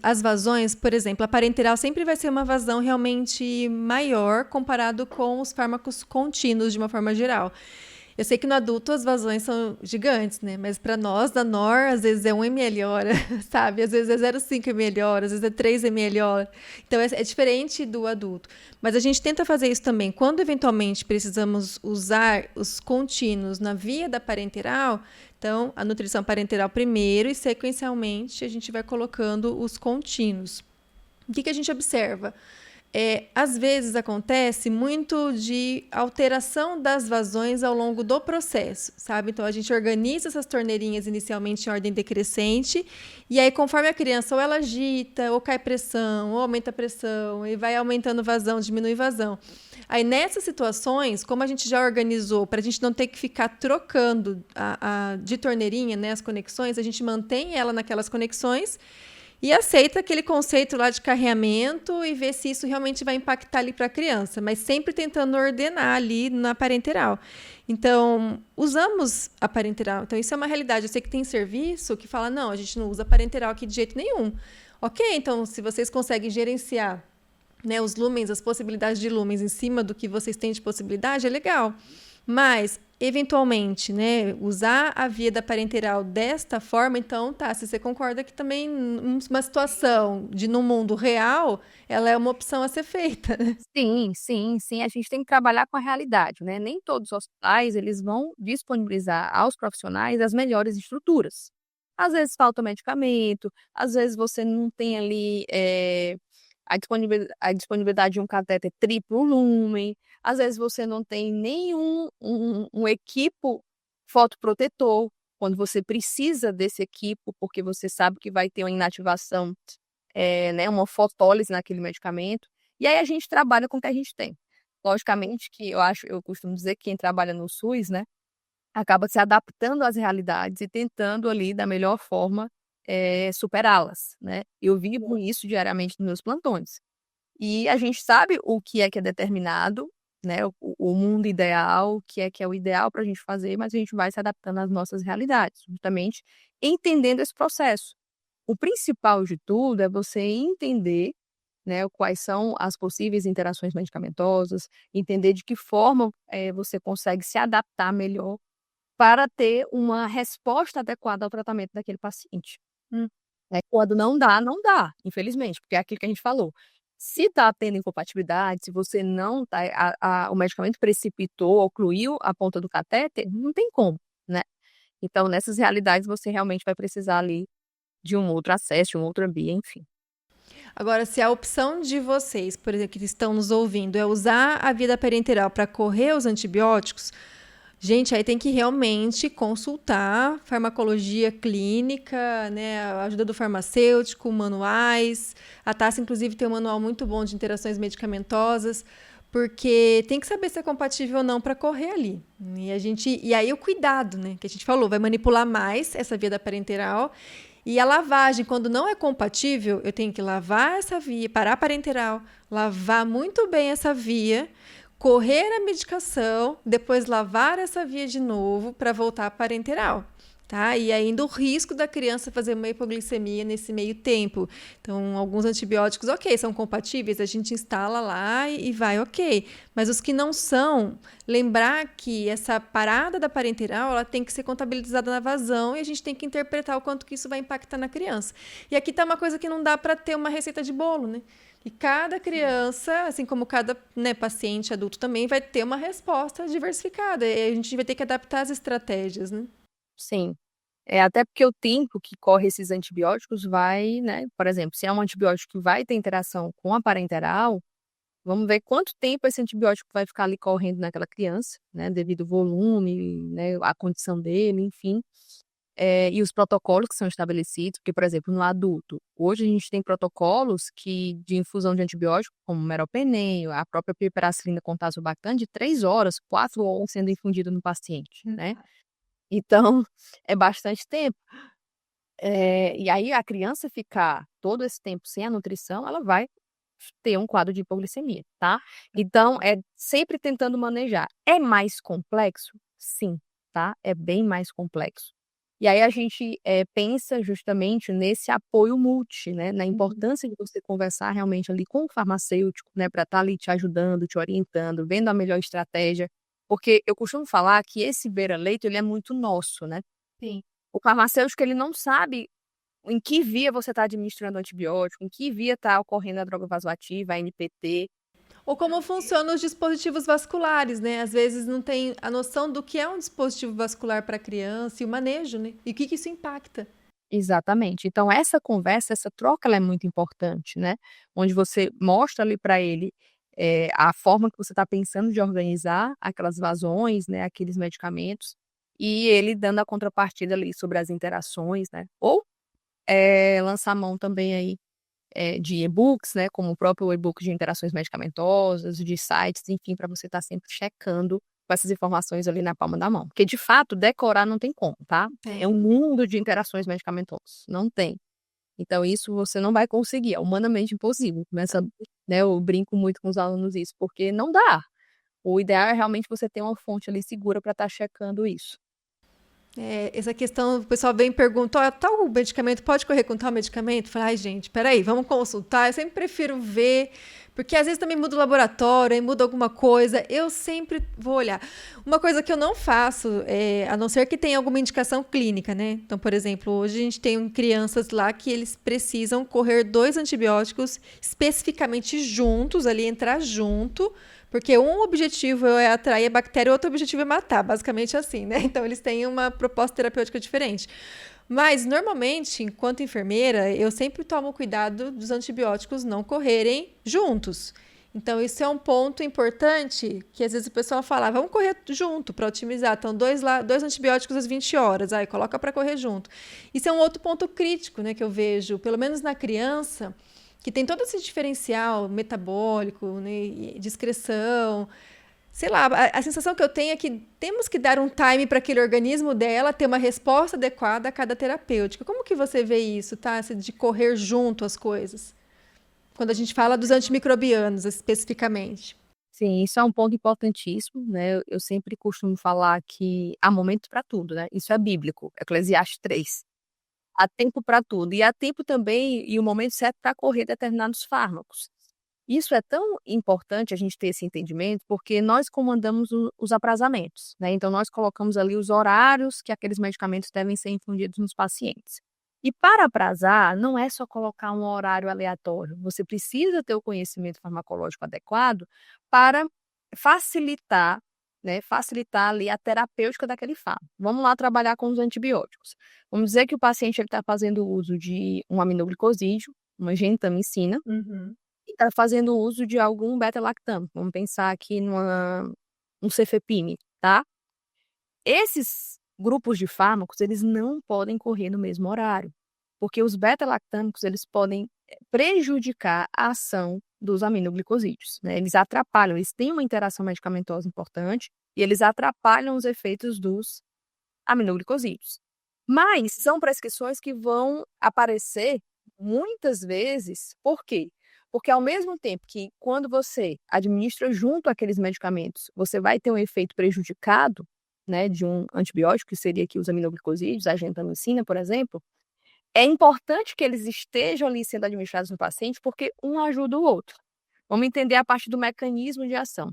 As vazões, por exemplo, a parenteral sempre vai ser uma vazão realmente maior comparado com os fármacos contínuos de uma forma geral. Eu sei que no adulto as vazões são gigantes, né? Mas para nós, da NOR, às vezes é 1 ml hora, sabe? Às vezes é 0,5 ml hora, às vezes é 3 ml hora. Então é diferente do adulto. Mas a gente tenta fazer isso também. Quando eventualmente precisamos usar os contínuos na via da parenteral, então a nutrição parenteral primeiro e sequencialmente a gente vai colocando os contínuos. O que a gente observa? Às vezes acontece muito de alteração das vazões ao longo do processo, sabe? Então a gente organiza essas torneirinhas inicialmente em ordem decrescente, e aí conforme a criança ou ela agita, ou cai pressão, ou aumenta a pressão, e vai aumentando vazão, diminui vazão. Aí nessas situações, como a gente já organizou, para a gente não ter que ficar trocando de torneirinha, né, as conexões, a gente mantém ela naquelas conexões e aceita aquele conceito lá de carreamento e vê se isso realmente vai impactar ali para a criança, mas sempre tentando ordenar ali na parenteral. Então, usamos a parenteral. Então, isso é uma realidade. Eu sei que tem serviço que fala, não, a gente não usa parenteral aqui de jeito nenhum. Ok, então, se vocês conseguem gerenciar, né, os lumens, as possibilidades de lumens em cima do que vocês têm de possibilidade, é legal. Mas, eventualmente, né, usar a via da parenteral desta forma, então, tá, se você concorda que também uma situação no mundo real, ela é uma opção a ser feita, né? Sim, sim, sim, a gente tem que trabalhar com a realidade, né? Nem todos os hospitais, eles vão disponibilizar aos profissionais as melhores estruturas. Às vezes falta medicamento, às vezes você não tem ali a disponibilidade de um catéter triplo lumen, às vezes você não tem nenhum um equipo fotoprotetor, quando você precisa desse equipo, porque você sabe que vai ter uma inativação, né, uma fotólise naquele medicamento. E aí a gente trabalha com o que a gente tem. Logicamente que eu costumo dizer que quem trabalha no SUS, né, acaba se adaptando às realidades e tentando ali da melhor forma, superá-las, né. Eu vivo isso diariamente nos meus plantões. E a gente sabe o que é determinado, né, o mundo ideal, o que é o ideal para a gente fazer, mas a gente vai se adaptando às nossas realidades, justamente entendendo esse processo. O principal de tudo é você entender, né, quais são as possíveis interações medicamentosas, entender de que forma, você consegue se adaptar melhor para ter uma resposta adequada ao tratamento daquele paciente. Hum. Quando não dá, não dá, infelizmente, porque é aquilo que a gente falou. Se está tendo incompatibilidade, se você não tá o medicamento precipitou, ocluiu a ponta do catéter, não tem como, né. Então nessas realidades você realmente vai precisar ali de um outro acesso, de um outro via, enfim. Agora, se a opção de vocês, por exemplo, que estão nos ouvindo, é usar a via da parenteral para correr os antibióticos, gente, aí tem que realmente consultar farmacologia clínica, né, a ajuda do farmacêutico, manuais. A Tassi, inclusive, tem um manual muito bom de interações medicamentosas, porque tem que saber se é compatível ou não para correr ali. E aí o cuidado, né, que a gente falou, vai manipular mais essa via da parenteral. E a lavagem, quando não é compatível, eu tenho que lavar essa via, parar a parenteral, lavar muito bem essa via, correr a medicação, depois lavar essa via de novo para voltar à parenteral. Tá? E ainda o risco da criança fazer uma hipoglicemia nesse meio tempo. Então, alguns antibióticos, ok, são compatíveis, a gente instala lá e vai ok. Mas os que não são, lembrar que essa parada da parenteral ela tem que ser contabilizada na vazão e a gente tem que interpretar o quanto que isso vai impactar na criança. E aqui está uma coisa que não dá para ter uma receita de bolo, né? E cada criança, assim como cada, né, paciente adulto também, vai ter uma resposta diversificada. E a gente vai ter que adaptar as estratégias, né? Sim. Até porque o tempo que corre esses antibióticos vai, né, por exemplo, se é um antibiótico que vai ter interação com a parenteral, vamos ver quanto tempo esse antibiótico vai ficar ali correndo naquela criança, né, devido ao volume, né, a condição dele, enfim. e os protocolos que são estabelecidos, porque, por exemplo, no adulto, hoje a gente tem protocolos de infusão de antibiótico, como meropenem, a própria piperacilina com tazobactam, de 3 horas, 4 horas sendo infundido no paciente, né? Então, é bastante tempo. E aí a criança ficar todo esse tempo sem a nutrição, ela vai ter um quadro de hipoglicemia, tá? Então, é sempre tentando manejar. É mais complexo? Sim, tá? É bem mais complexo. E aí a gente pensa justamente nesse apoio multi, né? Na importância de você conversar realmente ali com o farmacêutico, né? Para estar ali te ajudando, te orientando, vendo a melhor estratégia. Porque eu costumo falar que esse beira-leito, ele é muito nosso, né? Sim. O farmacêutico, ele não sabe em que via você está administrando antibiótico, em que via está ocorrendo a droga vasoativa, a NPT. Ou como funcionam os dispositivos vasculares, né? Às vezes não tem a noção do que é um dispositivo vascular para a criança e o manejo, né? E o que isso impacta. Exatamente. Então essa conversa, essa troca, ela é muito importante, né? Onde você mostra ali para ele a forma que você está pensando de organizar aquelas vasões, né? Aqueles medicamentos, e ele dando a contrapartida ali sobre as interações, né? Ou lançar mão também aí de e-books, né, como o próprio e-book de interações medicamentosas, de sites, enfim, para você estar sempre checando com essas informações ali na palma da mão. Porque, de fato, decorar não tem como, tá? É um mundo de interações medicamentosas, não tem. Então, isso você não vai conseguir, é humanamente impossível. Começa, né, eu brinco muito com os alunos isso, porque não dá. O ideal é realmente você ter uma fonte ali segura para estar checando isso. Essa questão, o pessoal vem e pergunta, tal medicamento pode correr com tal medicamento? Fala, ai gente, peraí, vamos consultar. Eu sempre prefiro ver, porque às vezes também muda o laboratório, aí muda alguma coisa. Eu sempre vou olhar. Uma coisa que eu não faço, a não ser que tenha alguma indicação clínica, né? Então, por exemplo, hoje a gente tem crianças lá que eles precisam correr 2 antibióticos especificamente juntos, ali entrar junto, porque um objetivo é atrair a bactéria, o outro objetivo é matar, basicamente assim, né? Então, eles têm uma proposta terapêutica diferente. Mas, normalmente, enquanto enfermeira, eu sempre tomo cuidado dos antibióticos não correrem juntos. Então, isso é um ponto importante que, às vezes, o pessoal fala, vamos correr junto para otimizar. Então, 2 antibióticos às 20 horas, aí coloca para correr junto. Isso é um outro ponto crítico, né, que eu vejo, pelo menos na criança, que tem todo esse diferencial metabólico, né, de excreção. Sei lá, a sensação que eu tenho é que temos que dar um time para aquele organismo dela ter uma resposta adequada a cada terapêutica. Como que você vê isso, tá? De correr junto as coisas? Quando a gente fala dos antimicrobianos, especificamente. Sim, isso é um ponto importantíssimo, né? Eu sempre costumo falar que há momento para tudo, né? Isso é bíblico, Eclesiastes 3. Há tempo para tudo. E há tempo também e o momento certo para correr determinados fármacos. Isso é tão importante a gente ter esse entendimento, porque nós comandamos os aprazamentos, né? Então, nós colocamos ali os horários que aqueles medicamentos devem ser infundidos nos pacientes. E para aprazar, não é só colocar um horário aleatório. Você precisa ter o conhecimento farmacológico adequado para facilitar, né? Facilitar ali a terapêutica daquele fármaco. Vamos lá trabalhar com os antibióticos. Vamos dizer que o paciente está fazendo uso de um aminoglicosídeo, uma gentamicina, e está fazendo uso de algum beta-lactam. Vamos pensar aqui um cefepime, tá? Esses grupos de fármacos, eles não podem correr no mesmo horário, porque os beta-lactâmicos, eles podem prejudicar a ação dos aminoglicosídeos, né? Eles atrapalham, eles têm uma interação medicamentosa importante e eles atrapalham os efeitos dos aminoglicosídeos. Mas são prescrições que vão aparecer muitas vezes, por quê? Porque ao mesmo tempo que quando você administra junto aqueles medicamentos, você vai ter um efeito prejudicado, né, de um antibiótico, que seria aqui os aminoglicosídeos, a gentamicina, por exemplo, é importante que eles estejam ali sendo administrados no paciente, porque um ajuda o outro. Vamos entender a parte do mecanismo de ação.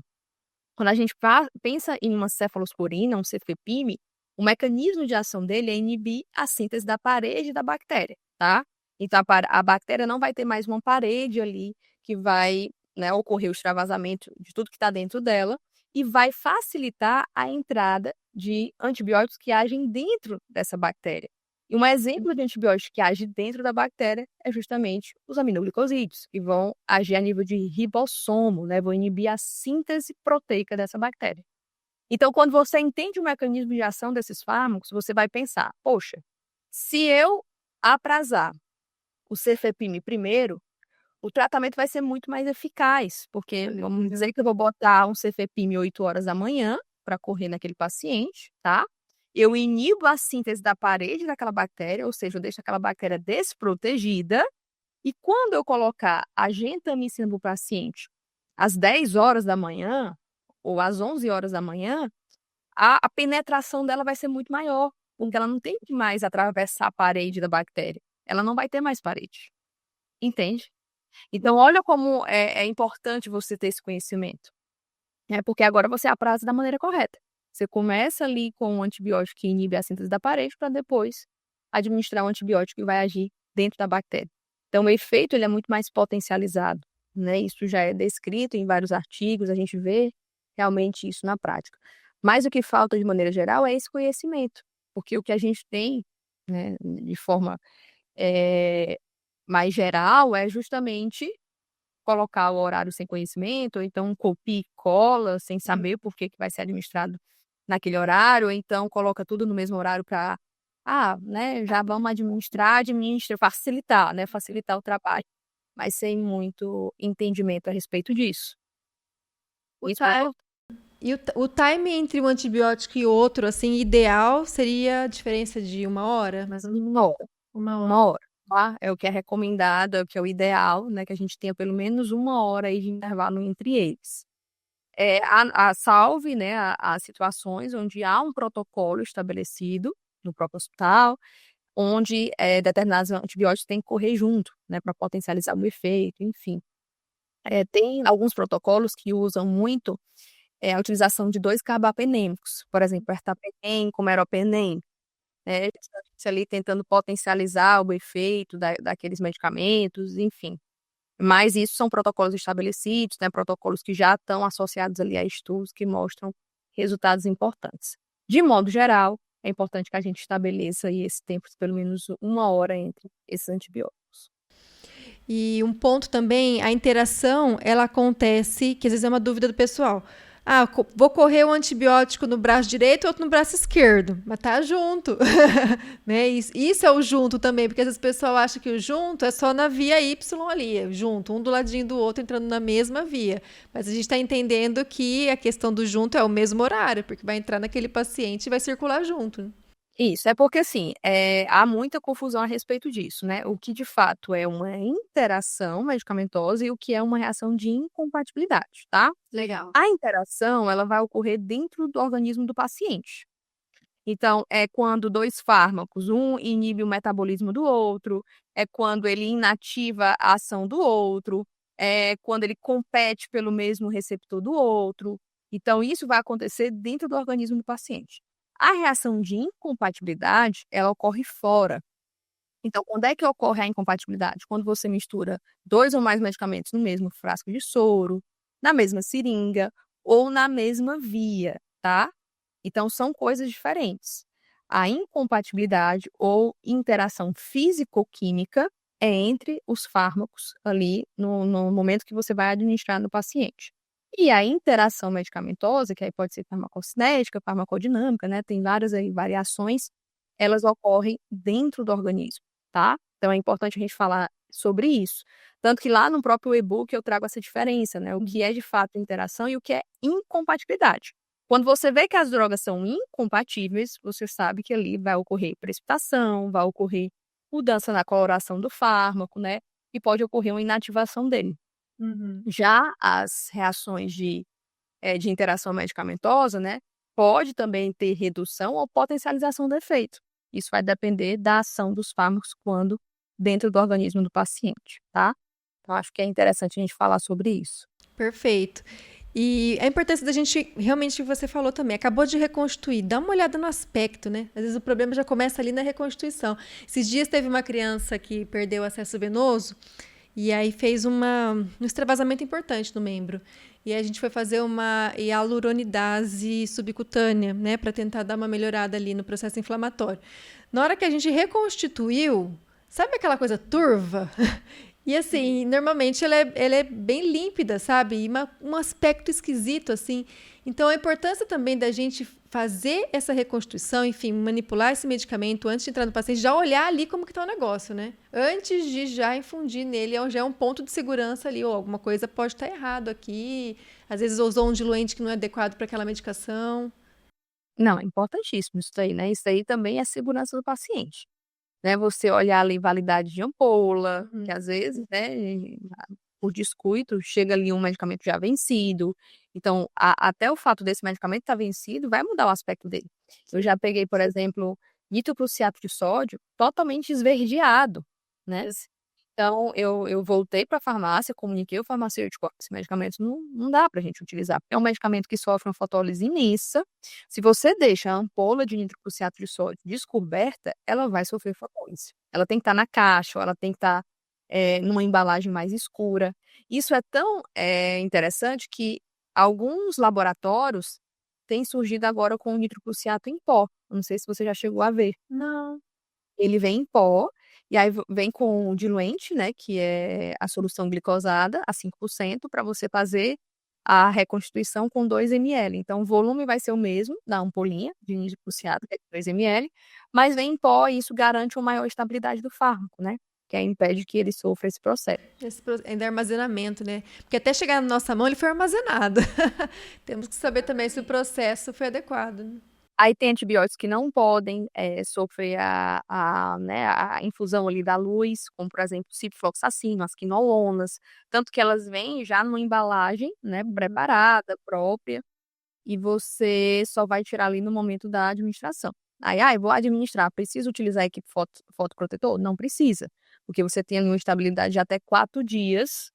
Quando a gente pensa em uma cefalosporina, um cefepime, o mecanismo de ação dele é inibir a síntese da parede da bactéria, tá? Então, a bactéria não vai ter mais uma parede ali que vai, né, ocorrer o extravasamento de tudo que está dentro dela e vai facilitar a entrada de antibióticos que agem dentro dessa bactéria. E um exemplo de antibiótico que age dentro da bactéria é justamente os aminoglicosídeos, que vão agir a nível de ribossomo, né? Vão inibir a síntese proteica dessa bactéria. Então, quando você entende o mecanismo de ação desses fármacos, você vai pensar, poxa, Se eu aprazar o cefepime primeiro, o tratamento vai ser muito mais eficaz, porque vamos dizer que eu vou botar um cefepime 8 horas da manhã para correr naquele paciente, tá? Eu inibo a síntese da parede daquela bactéria, ou seja, eu deixo aquela bactéria desprotegida, e quando eu colocar a gentamicina para o paciente às 10 horas da manhã ou às 11 horas da manhã, a penetração dela vai ser muito maior, porque ela não tem que mais atravessar a parede da bactéria. Ela não vai ter mais parede. Entende? Então, olha como é importante você ter esse conhecimento. Porque agora você apraza da maneira correta. Você começa ali com um antibiótico que inibe a síntese da parede para depois administrar um antibiótico que vai agir dentro da bactéria. Então, o efeito ele é muito mais potencializado, né? Isso já é descrito em vários artigos, a gente vê realmente isso na prática. Mas o que falta, de maneira geral, é esse conhecimento, porque o que a gente tem, né, de forma mais geral, é justamente colocar o horário sem conhecimento, ou então copia e cola, sem saber por que vai ser administrado naquele horário, ou então coloca tudo no mesmo horário para, né, já vamos administra, facilitar, né, facilitar o trabalho, mas sem muito entendimento a respeito disso. Isso é E o time entre um antibiótico e outro, assim, ideal seria a diferença de 1 hora? mais ou menos 1 hora. 1 hora, tá? É o que é recomendado, é o que é o ideal, né? Que a gente tenha pelo menos 1 hora aí de intervalo entre eles. Salve, né, as situações onde há um protocolo estabelecido no próprio hospital, onde determinados antibióticos têm que correr junto, né, para potencializar o efeito, enfim. Tem alguns protocolos que usam muito a utilização de 2 carbapenêmicos, por exemplo, ertapenem com meropenem, né, justamente ali tentando potencializar o efeito daqueles medicamentos, enfim. Mas isso são protocolos estabelecidos, né, protocolos que já estão associados ali a estudos que mostram resultados importantes. De modo geral, é importante que a gente estabeleça aí esse tempo de pelo menos 1 hora entre esses antibióticos. E um ponto também, a interação, ela acontece, que às vezes é uma dúvida do pessoal. Vou correr um antibiótico no braço direito e outro no braço esquerdo, mas tá junto. Né? Isso é o junto também, porque às vezes o pessoal acha que o junto é só na via Y ali, junto, um do ladinho do outro, entrando na mesma via. Mas a gente está entendendo que a questão do junto é o mesmo horário, porque vai entrar naquele paciente e vai circular junto. Isso, é porque assim, há muita confusão a respeito disso, né? O que de fato é uma interação medicamentosa e o que é uma reação de incompatibilidade, tá? Legal. A interação, ela vai ocorrer dentro do organismo do paciente. Então, é quando 2 fármacos, um inibe o metabolismo do outro, é quando ele inativa a ação do outro, é quando ele compete pelo mesmo receptor do outro. Então, isso vai acontecer dentro do organismo do paciente. A reação de incompatibilidade, ela ocorre fora. Então, quando é que ocorre a incompatibilidade? Quando você mistura 2 ou mais medicamentos no mesmo frasco de soro, na mesma seringa ou na mesma via, tá? Então, são coisas diferentes. A incompatibilidade ou interação físico-química é entre os fármacos ali no momento que você vai administrar no paciente. E a interação medicamentosa, que aí pode ser farmacocinética, farmacodinâmica, né? Tem várias aí variações, elas ocorrem dentro do organismo, tá? Então é importante a gente falar sobre isso. Tanto que lá no próprio e-book eu trago essa diferença, né? O que é de fato interação e o que é incompatibilidade. Quando você vê que as drogas são incompatíveis, você sabe que ali vai ocorrer precipitação, vai ocorrer mudança na coloração do fármaco, né? E pode ocorrer uma inativação dele. Já as reações de interação medicamentosa, né, pode também ter redução ou potencialização do efeito. Isso vai depender da ação dos fármacos quando dentro do organismo do paciente, tá? Então, acho que é interessante a gente falar sobre isso. Perfeito. E a importância da gente, realmente, o que você falou também, acabou de reconstituir, dá uma olhada no aspecto, né? Às vezes o problema já começa ali na reconstituição. Esses dias teve uma criança que perdeu acesso venoso, e aí fez um extravasamento importante no membro. E aí a gente foi fazer uma hialuronidase subcutânea, né, para tentar dar uma melhorada ali no processo inflamatório. Na hora que a gente reconstituiu, sabe aquela coisa turva? E assim, normalmente ela é bem límpida, sabe? E um aspecto esquisito, assim. Então, a importância também da gente fazer essa reconstituição, enfim, manipular esse medicamento antes de entrar no paciente, já olhar ali como que tá o negócio, né? Antes de já infundir nele, já é um ponto de segurança ali, ou alguma coisa pode estar errado aqui. Às vezes usou um diluente que não é adequado para aquela medicação. Não, é importantíssimo isso daí, né? Isso aí também é segurança do paciente, né? Você olhar ali validade de ampola, que às vezes, né, por descuido, chega ali um medicamento já vencido. Então, até o fato desse medicamento estar vencido vai mudar o aspecto dele. Eu já peguei, por exemplo, nitroprusiato de sódio totalmente esverdeado, né? Então, eu voltei para a farmácia, comuniquei ao farmacêutico: "Ó, esse medicamento não dá para a gente utilizar, porque é um medicamento que sofre uma fotólise imensa. Se você deixa a ampola de nitroprusiato de sódio descoberta, ela vai sofrer fotólise. Ela tem que estar na caixa, ou ela tem que estar numa embalagem mais escura". Isso é tão interessante que alguns laboratórios têm surgido agora com o nitroprusiato em pó. Não sei se você já chegou a ver. Não. Ele vem em pó, e aí vem com o diluente, né, que é a solução glicosada a 5% para você fazer a reconstituição com 2 ml. Então o volume vai ser o mesmo da ampolinha de nitroprusiato, que é 2 ml, mas vem em pó e isso garante uma maior estabilidade do fármaco, né, que aí impede que ele sofra esse processo. Ainda é armazenamento, né? Porque até chegar na nossa mão ele foi armazenado. Temos que saber também se o processo foi adequado, né? Aí tem antibióticos que não podem, sofrer né, a infusão ali da luz, como por exemplo, ciprofloxacino, as quinolonas, tanto que elas vêm já numa embalagem, né, preparada, própria, e você só vai tirar ali no momento da administração. Aí, eu vou administrar, preciso utilizar a equipe fotoprotetor? Não precisa, porque você tem ali uma estabilidade de até 4 dias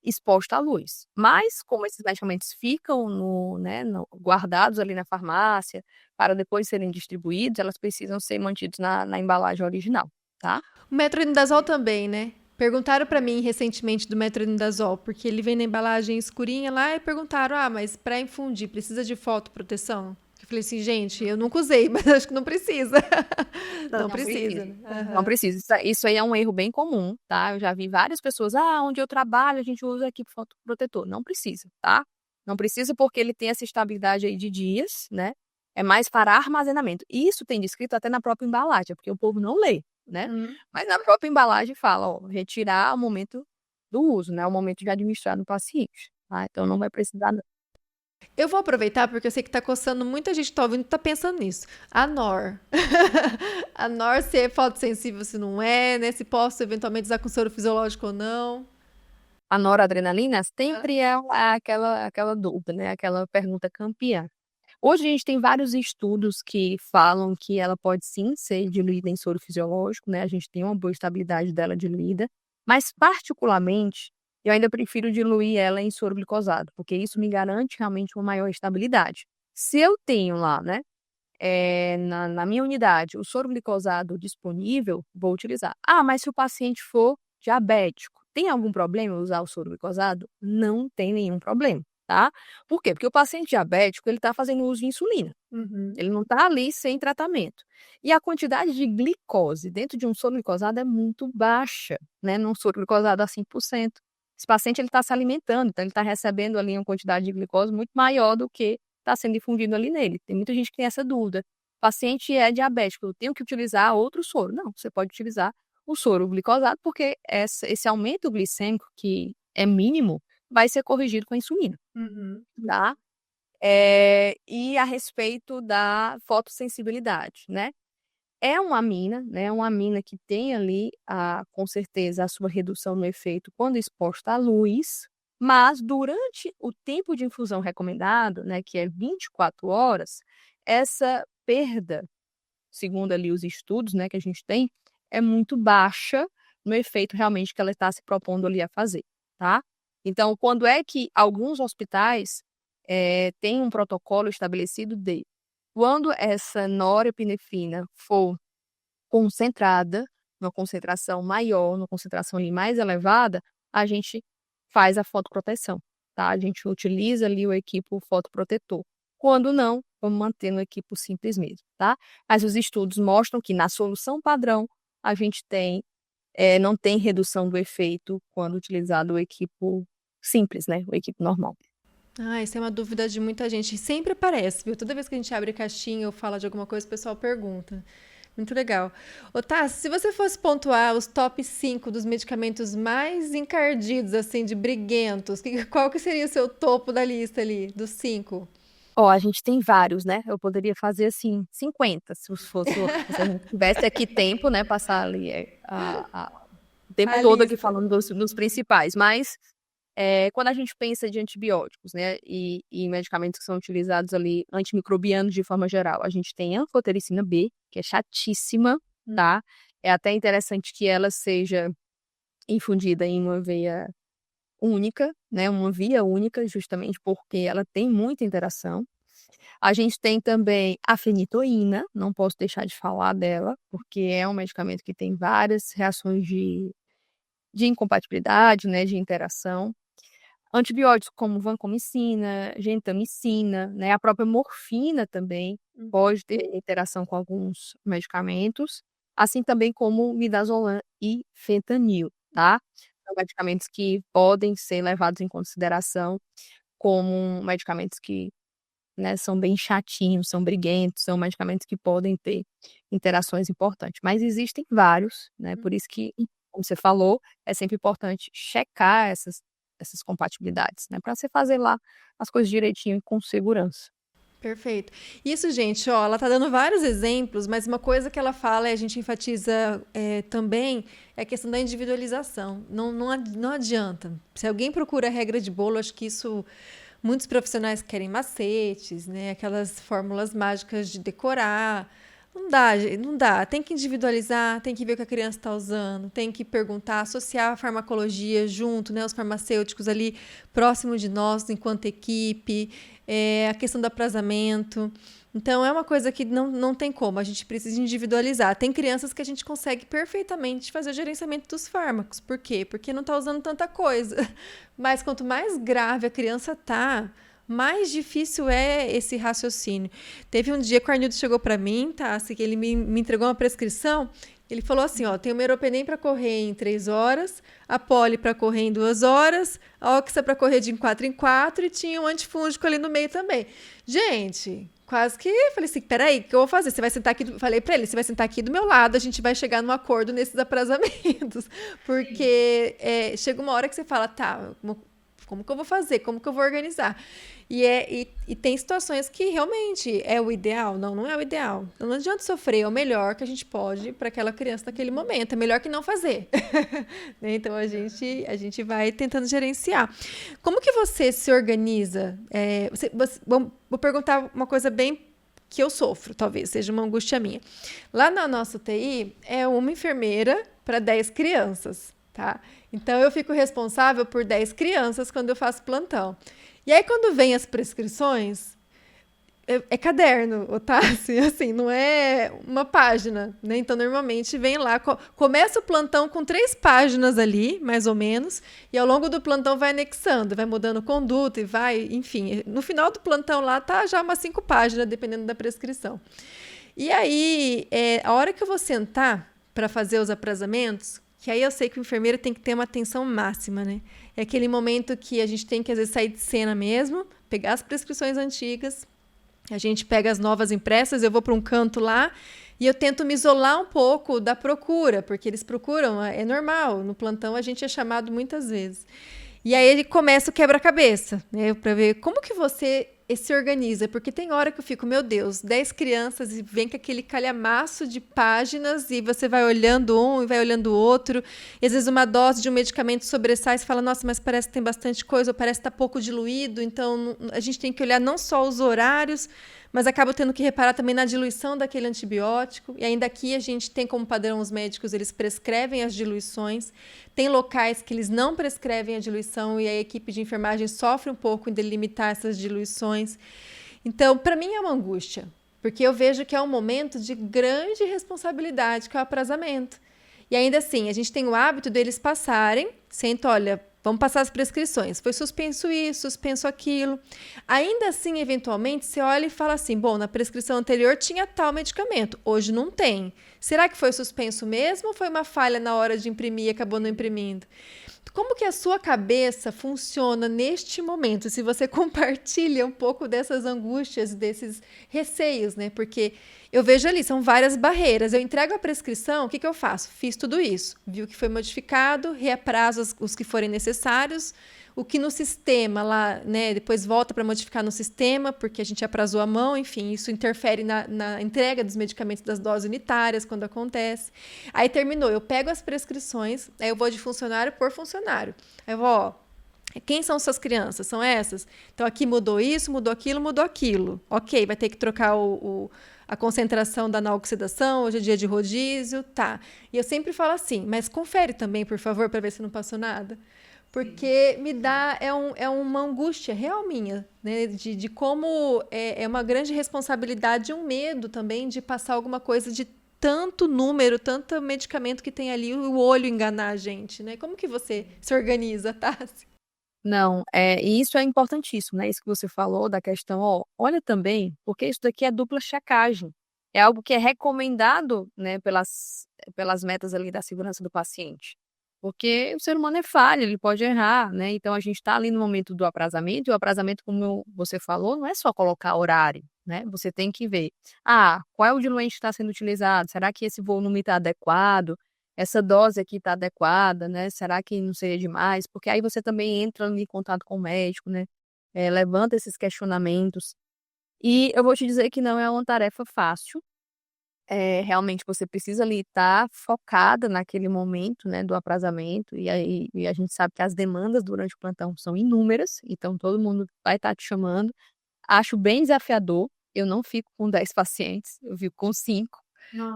exposta à luz. Mas, como esses medicamentos ficam né, guardados ali na farmácia, para depois serem distribuídos, elas precisam ser mantidos na embalagem original, tá? O metronidazol também, né? Perguntaram para mim recentemente do metronidazol, porque ele vem na embalagem escurinha lá e perguntaram: "Ah, mas para infundir precisa de fotoproteção?" Eu falei assim: "Gente, eu nunca usei, mas acho que não precisa." Não precisa. Não precisa. Isso aí é um erro bem comum, tá? Eu já vi várias pessoas: onde eu trabalho a gente usa equipe fotoprotetor. Não precisa, tá? Não precisa porque ele tem essa estabilidade aí de dias, né? É mais para armazenamento. Isso tem descrito até na própria embalagem, porque o povo não lê, né? Mas na própria embalagem fala, ó, retirar ao momento do uso, né? Ao momento de administrar no paciente, tá? Então não vai precisar não. Eu vou aproveitar porque eu sei que tá coçando, muita gente tá ouvindo e tá pensando nisso. A NOR. A NOR, se é fotossensível, se não é, né? Se posso eventualmente usar com soro fisiológico ou não. A noradrenalina sempre é aquela dúvida, né? Aquela pergunta campeã. Hoje a gente tem vários estudos que falam que ela pode sim ser diluída em soro fisiológico, né? A gente tem uma boa estabilidade dela diluída, mas particularmente eu ainda prefiro diluir ela em soro glicosado, porque isso me garante realmente uma maior estabilidade. Se eu tenho lá, né, na minha unidade, o soro glicosado disponível, vou utilizar. Mas se o paciente for diabético, tem algum problema usar o soro glicosado? Não tem nenhum problema, tá? Por quê? Porque o paciente diabético, ele tá fazendo uso de insulina. Ele não tá ali sem tratamento. E a quantidade de glicose dentro de um soro glicosado é muito baixa, né? Num soro glicosado a 5%. Esse paciente, ele tá se alimentando, então ele tá recebendo ali uma quantidade de glicose muito maior do que está sendo difundido ali nele. Tem muita gente que tem essa dúvida. O paciente é diabético, eu tenho que utilizar outro soro? Não, você pode utilizar o soro glicosado, porque esse aumento glicêmico, que é mínimo, vai ser corrigido com a insulina, tá? E a respeito da fotossensibilidade, né? É uma amina, né? Uma amina que tem ali, com certeza, a sua redução no efeito quando exposta à luz, mas durante o tempo de infusão recomendado, né, que é 24 horas, essa perda, segundo ali os estudos, né, que a gente tem, é muito baixa no efeito realmente que ela está se propondo ali a fazer, tá? Então, quando é que alguns hospitais têm um protocolo estabelecido de quando essa norepinefrina for concentrada, uma concentração maior, uma concentração ali mais elevada, a gente faz a fotoproteção, tá? A gente utiliza ali o equipo fotoprotetor. Quando não, vamos manter no equipo simples mesmo, tá? Mas os estudos mostram que na solução padrão a gente tem não tem redução do efeito quando utilizado o equipo simples, né? O equipo normal. Isso é uma dúvida de muita gente. Sempre aparece, viu? Toda vez que a gente abre caixinha ou fala de alguma coisa, o pessoal pergunta. Muito legal. Tassi, se você fosse pontuar os top 5 dos medicamentos mais encardidos, assim, de briguentos, qual que seria o seu topo da lista ali, dos 5? A gente tem vários, né? Eu poderia fazer, assim, 50, se a gente tivesse aqui tempo, né? Passar ali o tempo todo aqui falando dos principais. Mas quando a gente pensa de antibióticos, né? E medicamentos que são utilizados ali, antimicrobianos de forma geral, a gente tem a anfotericina B, que é chatíssima, tá? É até interessante que ela seja infundida em uma veia única, né? Uma via única, justamente porque ela tem muita interação. A gente tem também a fenitoína, não posso deixar de falar dela, porque é um medicamento que tem várias reações de incompatibilidade, né? De interação. Antibióticos como vancomicina, gentamicina, né? A própria morfina também pode ter interação com alguns medicamentos, assim também como midazolam e fentanil, tá? São medicamentos que podem ser levados em consideração como medicamentos que, né, são bem chatinhos, são briguentos, são medicamentos que podem ter interações importantes. Mas existem vários, né? Por isso que, como você falou, é sempre importante checar essas compatibilidades, né? Para você fazer lá as coisas direitinho e com segurança. Perfeito. Isso, gente, ela tá dando vários exemplos, mas uma coisa que ela fala e a gente enfatiza também é a questão da individualização. Não adianta. Se alguém procura a regra de bolo, acho que isso muitos profissionais querem macetes, né? Aquelas fórmulas mágicas de decorar. Não dá, não dá. Tem que individualizar, tem que ver o que a criança está usando, tem que perguntar, associar a farmacologia junto, né? Os farmacêuticos ali próximo de nós, enquanto equipe, a questão do aprazamento. Então, é uma coisa que não tem como, a gente precisa individualizar. Tem crianças que a gente consegue perfeitamente fazer o gerenciamento dos fármacos. Por quê? Porque não está usando tanta coisa. Mas quanto mais grave a criança está, mais difícil é esse raciocínio. Teve um dia que o Arnildo chegou para mim, tá? Assim, que ele me entregou uma prescrição. Ele falou assim, tem o Meropenem para correr em 3 horas, a Poli para correr em 2 horas, a Oxa para correr de 4 em 4 e tinha um antifúngico ali no meio também. Gente, quase que falei assim, peraí, o que eu vou fazer? Você vai sentar aqui, falei para ele, você vai sentar aqui do meu lado, a gente vai chegar num acordo nesses aprazamentos. Porque chega uma hora que você fala, tá, como que eu vou fazer? Como que eu vou organizar? E tem situações que realmente é o ideal? Não é o ideal. Não adianta sofrer, é o melhor que a gente pode para aquela criança naquele momento. É melhor que não fazer. Então, a gente vai tentando gerenciar. Como que você se organiza? Vou perguntar uma coisa bem que eu sofro, talvez, seja uma angústia minha. Lá na nossa UTI, é uma enfermeira para 10 crianças, tá? Então, eu fico responsável por 10 crianças quando eu faço plantão. E aí, quando vem as prescrições, é caderno, tá? Assim, não é uma página, né? Então, normalmente, vem lá, começa o plantão com 3 páginas ali, mais ou menos, e ao longo do plantão vai anexando, vai mudando conduta e vai, enfim. No final do plantão lá, tá já umas 5 páginas, dependendo da prescrição. E aí, a hora que eu vou sentar para fazer os aprazamentos, que aí eu sei que o enfermeiro tem que ter uma atenção máxima, né? É aquele momento que a gente tem que, às vezes, sair de cena mesmo, pegar as prescrições antigas, a gente pega as novas impressas, eu vou para um canto lá e eu tento me isolar um pouco da procura, porque eles procuram, é normal, no plantão a gente é chamado muitas vezes. E aí ele começa o quebra-cabeça, né? Para ver como que você se organiza, porque tem hora que eu fico, meu Deus, 10 crianças e vem com aquele calhamaço de páginas e você vai olhando um e vai olhando o outro, e às vezes uma dose de um medicamento sobressai e você fala, nossa, mas parece que tem bastante coisa, ou parece que está pouco diluído, então a gente tem que olhar não só os horários, mas acaba tendo que reparar também na diluição daquele antibiótico. E ainda aqui a gente tem como padrão os médicos, eles prescrevem as diluições. Tem locais que eles não prescrevem a diluição e a equipe de enfermagem sofre um pouco em delimitar essas diluições. Então, para mim é uma angústia, porque eu vejo que é um momento de grande responsabilidade, que é o aprazamento. E ainda assim, a gente tem o hábito deles passarem, senta, olha, vamos passar as prescrições. Foi suspenso isso, suspenso aquilo. Ainda assim, eventualmente, você olha e fala assim, bom, na prescrição anterior tinha tal medicamento, hoje não tem. Será que foi suspenso mesmo ou foi uma falha na hora de imprimir e acabou não imprimindo? Como que a sua cabeça funciona neste momento? Se você compartilha um pouco dessas angústias, desses receios, né? Porque eu vejo ali, são várias barreiras. Eu entrego a prescrição, o que eu faço? Fiz tudo isso. Vi o que foi modificado, reaprazo os que forem necessários. O que no sistema lá, né, depois volta para modificar no sistema, porque a gente aprazou a mão, enfim, isso interfere na entrega dos medicamentos das doses unitárias, quando acontece. Aí terminou, eu pego as prescrições, aí eu vou de funcionário por funcionário. Aí eu vou, ó, quem são suas crianças? São essas? Então aqui mudou isso, mudou aquilo, mudou aquilo. Ok, vai ter que trocar a concentração da analgosedação, hoje é dia de rodízio, tá. E eu sempre falo assim, mas confere também, por favor, para ver se não passou nada. Porque me dá, uma angústia real minha, né? De como é uma grande responsabilidade, um medo também de passar alguma coisa de tanto número, tanto medicamento que tem ali, o olho enganar a gente, né? Como que você se organiza, Tassi? Não, e isso é importantíssimo, né? Isso que você falou da questão, ó, olha também, porque isso daqui é dupla checagem. É algo que é recomendado, né, pelas metas ali da segurança do paciente. Porque o ser humano é falho, ele pode errar, né? Então a gente está ali no momento do aprazamento, e o aprazamento, como você falou, não é só colocar horário, né? Você tem que ver, qual é o diluente que está sendo utilizado? Será que esse volume está adequado? Essa dose aqui está adequada, né? Será que não seria demais? Porque aí você também entra em contato com o médico, né? Levanta esses questionamentos. E eu vou te dizer que não é uma tarefa fácil. Realmente você precisa ali estar focada naquele momento, né, do aprazamento, e a gente sabe que as demandas durante o plantão são inúmeras, então todo mundo vai estar te chamando. Acho bem desafiador, eu não fico com 10 pacientes, eu fico com 5.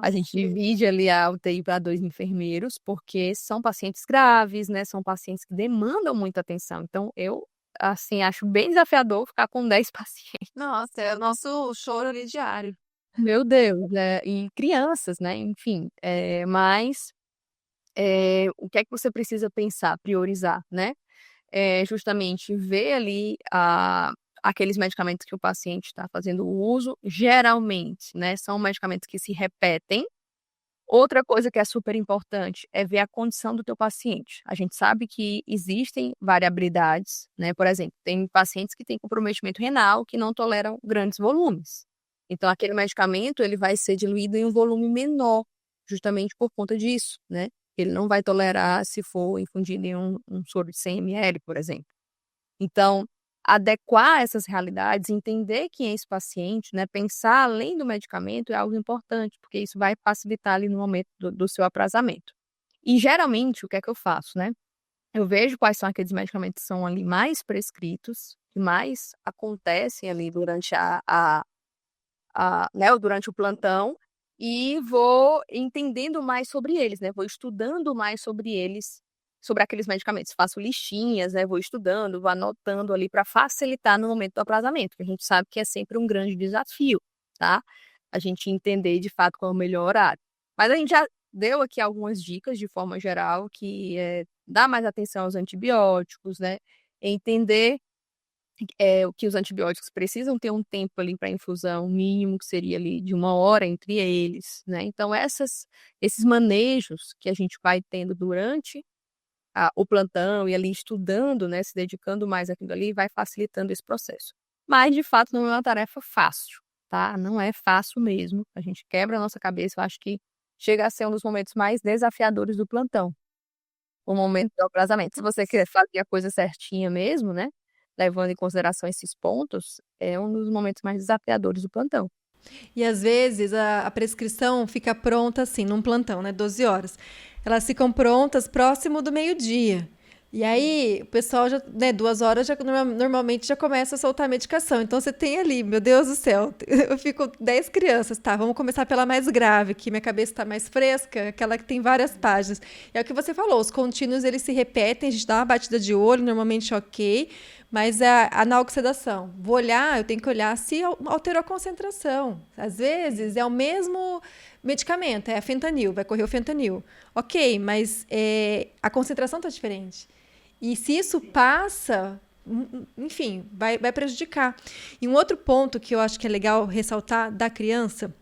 A gente divide ali a UTI para 2 enfermeiros, porque são pacientes graves, né, são pacientes que demandam muita atenção. Então eu, assim, acho bem desafiador ficar com 10 pacientes. Nossa, é o nosso choro ali diário. Meu Deus, e crianças, né, enfim, mas, o que é que você precisa pensar, priorizar, né? Justamente ver ali aqueles medicamentos que o paciente está fazendo uso, geralmente, né, são medicamentos que se repetem. Outra coisa que é super importante é ver a condição do teu paciente. A gente sabe que existem variabilidades, né? Por exemplo, tem pacientes que têm comprometimento renal que não toleram grandes volumes. Então, aquele medicamento ele vai ser diluído em um volume menor, justamente por conta disso, né? Ele não vai tolerar se for infundido em um soro de 100 ml, por exemplo. Então, adequar essas realidades, entender quem é esse paciente, né? Pensar além do medicamento é algo importante, porque isso vai facilitar ali no momento do seu aprazamento. E geralmente, o que é que eu faço, né? Eu vejo quais são aqueles medicamentos que são ali mais prescritos, que mais acontecem ali durante né, durante o plantão, e vou entendendo mais sobre eles, né? Vou estudando mais sobre eles, sobre aqueles medicamentos. Faço listinhas, né? Vou estudando, vou anotando ali para facilitar no momento do aprazamento, que a gente sabe que é sempre um grande desafio, tá? A gente entender de fato qual é o melhor horário. Mas a gente já deu aqui algumas dicas de forma geral, que é dar mais atenção aos antibióticos, né? Entender que os antibióticos precisam ter um tempo ali para infusão mínimo, que seria ali de 1 hora entre eles, né? Então esses manejos que a gente vai tendo durante o plantão e ali estudando, né, se dedicando mais àquilo ali, vai facilitando esse processo. Mas, de fato, não é uma tarefa fácil, tá? Não é fácil mesmo. A gente quebra a nossa cabeça. Eu acho que chega a ser um dos momentos mais desafiadores do plantão, o momento do aprazamento. Se você quer fazer a coisa certinha mesmo, né, levando em consideração esses pontos, é um dos momentos mais desafiadores do plantão. E às vezes a prescrição fica pronta assim, num plantão, né? 12 horas. Elas ficam prontas próximo do meio-dia. E aí, o pessoal já, né, 2 horas já normalmente já começa a soltar a medicação. Então você tem ali, meu Deus do céu, eu fico 10 crianças, tá? Vamos começar pela mais grave, que minha cabeça está mais fresca, aquela que tem várias páginas. É o que você falou, os contínuos eles se repetem, a gente dá uma batida de olho, normalmente ok, mas a analgosedação, vou olhar, eu tenho que olhar se alterou a concentração. Às vezes é o mesmo medicamento, é a fentanil, vai correr o fentanil. Ok, mas a concentração está diferente. E se isso passa, enfim, vai prejudicar. E um outro ponto que eu acho que é legal ressaltar da criança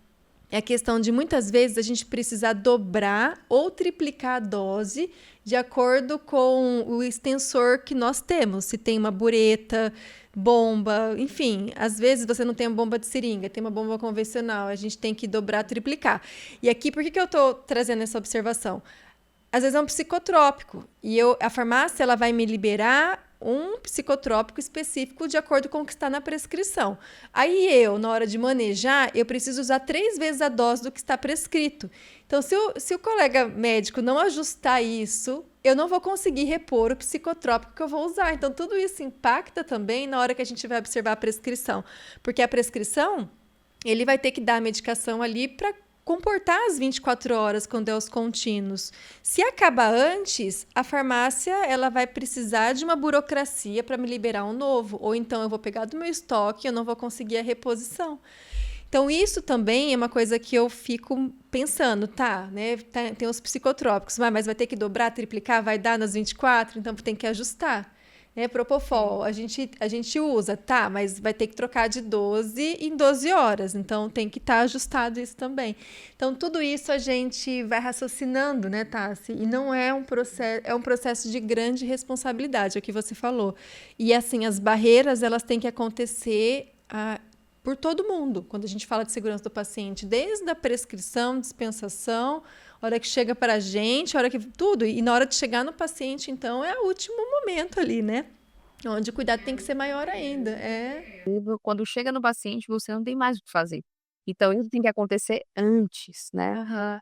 é a questão de muitas vezes a gente precisar dobrar ou triplicar a dose de acordo com o extensor que nós temos. Se tem uma bureta, bomba, enfim, às vezes você não tem uma bomba de seringa, tem uma bomba convencional, a gente tem que dobrar, triplicar. E aqui, por que eu estou trazendo essa observação? Às vezes é um psicotrópico e a farmácia ela vai me liberar um psicotrópico específico de acordo com o que está na prescrição. Aí na hora de manejar, eu preciso usar 3 vezes a dose do que está prescrito. Então, se o colega médico não ajustar isso, eu não vou conseguir repor o psicotrópico que eu vou usar. Então, tudo isso impacta também na hora que a gente vai observar a prescrição. Porque a prescrição, ele vai ter que dar a medicação ali para comportar as 24 horas com DEOs contínuos. Se acaba antes, a farmácia ela vai precisar de uma burocracia para me liberar um novo. Ou então eu vou pegar do meu estoque e eu não vou conseguir a reposição. Então, isso também é uma coisa que eu fico pensando, tá, né? Tem os psicotrópicos, mas vai ter que dobrar, triplicar, vai dar nas 24, então tem que ajustar. Propofol, a gente usa, tá, mas vai ter que trocar de 12 em 12 horas, então tem que estar ajustado isso também. Então, tudo isso a gente vai raciocinando, né, Tassi? E não é um processo de grande responsabilidade, é o que você falou. E, assim, as barreiras, elas têm que acontecer por todo mundo, quando a gente fala de segurança do paciente, desde a prescrição, dispensação, hora que chega para a gente, hora que tudo, e na hora de chegar no paciente, então, é o último momento ali, né? Onde o cuidado tem que ser maior ainda. Quando chega no paciente, você não tem mais o que fazer. Então, isso tem que acontecer antes, né?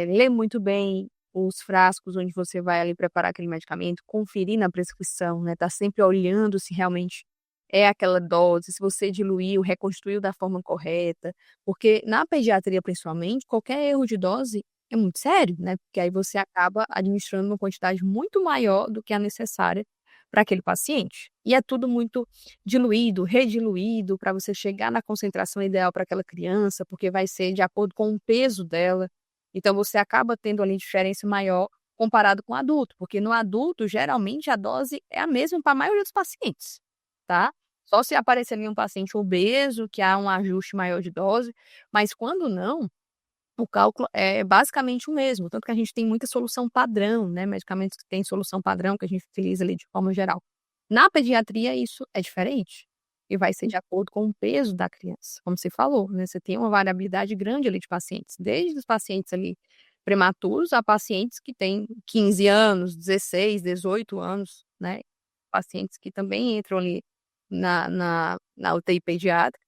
Ler muito bem os frascos onde você vai ali preparar aquele medicamento, conferir na prescrição, né? Tá sempre olhando se realmente é aquela dose, se você diluiu, reconstruiu da forma correta, porque na pediatria, principalmente, qualquer erro de dose é muito sério, né? Porque aí você acaba administrando uma quantidade muito maior do que a necessária para aquele paciente. E é tudo muito diluído, rediluído, para você chegar na concentração ideal para aquela criança, porque vai ser de acordo com o peso dela. Então, você acaba tendo ali diferença maior comparado com o adulto, porque no adulto, geralmente, a dose é a mesma para a maioria dos pacientes, tá? Só se aparecer ali um paciente obeso, que há um ajuste maior de dose, mas quando não, o cálculo é basicamente o mesmo, tanto que a gente tem muita solução padrão, né, medicamentos que têm solução padrão que a gente utiliza ali de forma geral. Na pediatria isso é diferente, e vai ser de acordo com o peso da criança, como você falou, né, você tem uma variabilidade grande ali de pacientes, desde os pacientes ali prematuros a pacientes que têm 15 anos, 16, 18 anos, né, pacientes que também entram ali na UTI pediátrica,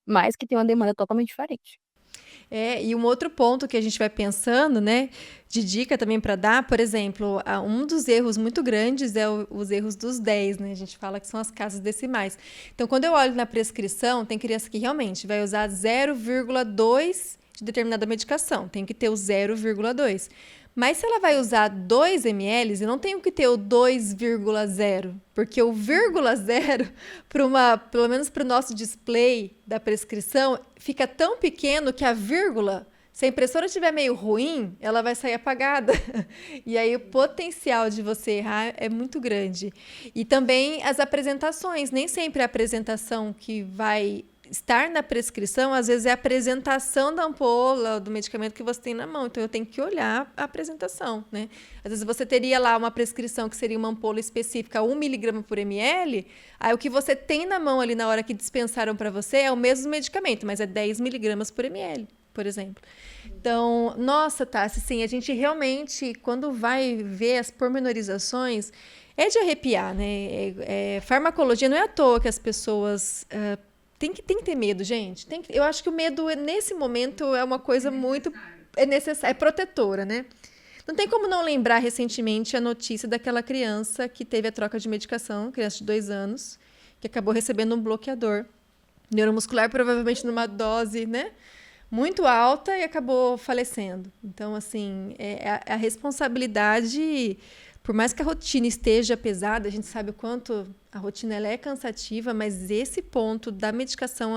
mas que tem uma demanda totalmente diferente. E um outro ponto que a gente vai pensando, né, de dica também para dar, por exemplo, um dos erros muito grandes é os erros dos 10, né? A gente fala que são as casas decimais. Então, quando eu olho na prescrição, tem criança que realmente vai usar 0,2 de determinada medicação, tem que ter o 0,2. Mas se ela vai usar 2 ml, eu não tenho que ter o 2,0, porque o 0,0, pelo menos para o nosso display da prescrição, fica tão pequeno que a vírgula, se a impressora estiver meio ruim, ela vai sair apagada. E aí o potencial de você errar é muito grande. E também as apresentações, nem sempre a apresentação que vai estar na prescrição, às vezes é a apresentação da ampola, do medicamento que você tem na mão. Então, eu tenho que olhar a apresentação, né? Às vezes você teria lá uma prescrição que seria uma ampola específica, 1 miligrama por ml, aí o que você tem na mão ali na hora que dispensaram para você é o mesmo medicamento, mas é 10 miligramas por ml, por exemplo. Então, nossa, Tassi, sim, a gente realmente, quando vai ver as pormenorizações, é de arrepiar, né? Farmacologia não é à toa que as pessoas... Tem que ter medo, gente. Eu acho que o medo, nesse momento, é uma coisa muito... É necessária, é protetora, né? Não tem como não lembrar recentemente a notícia daquela criança que teve a troca de medicação, criança de 2 anos, que acabou recebendo um bloqueador neuromuscular, provavelmente numa dose, né, muito alta, e acabou falecendo. Então, assim, a responsabilidade... Por mais que a rotina esteja pesada, a gente sabe o quanto a rotina ela é cansativa, mas esse ponto da medicação,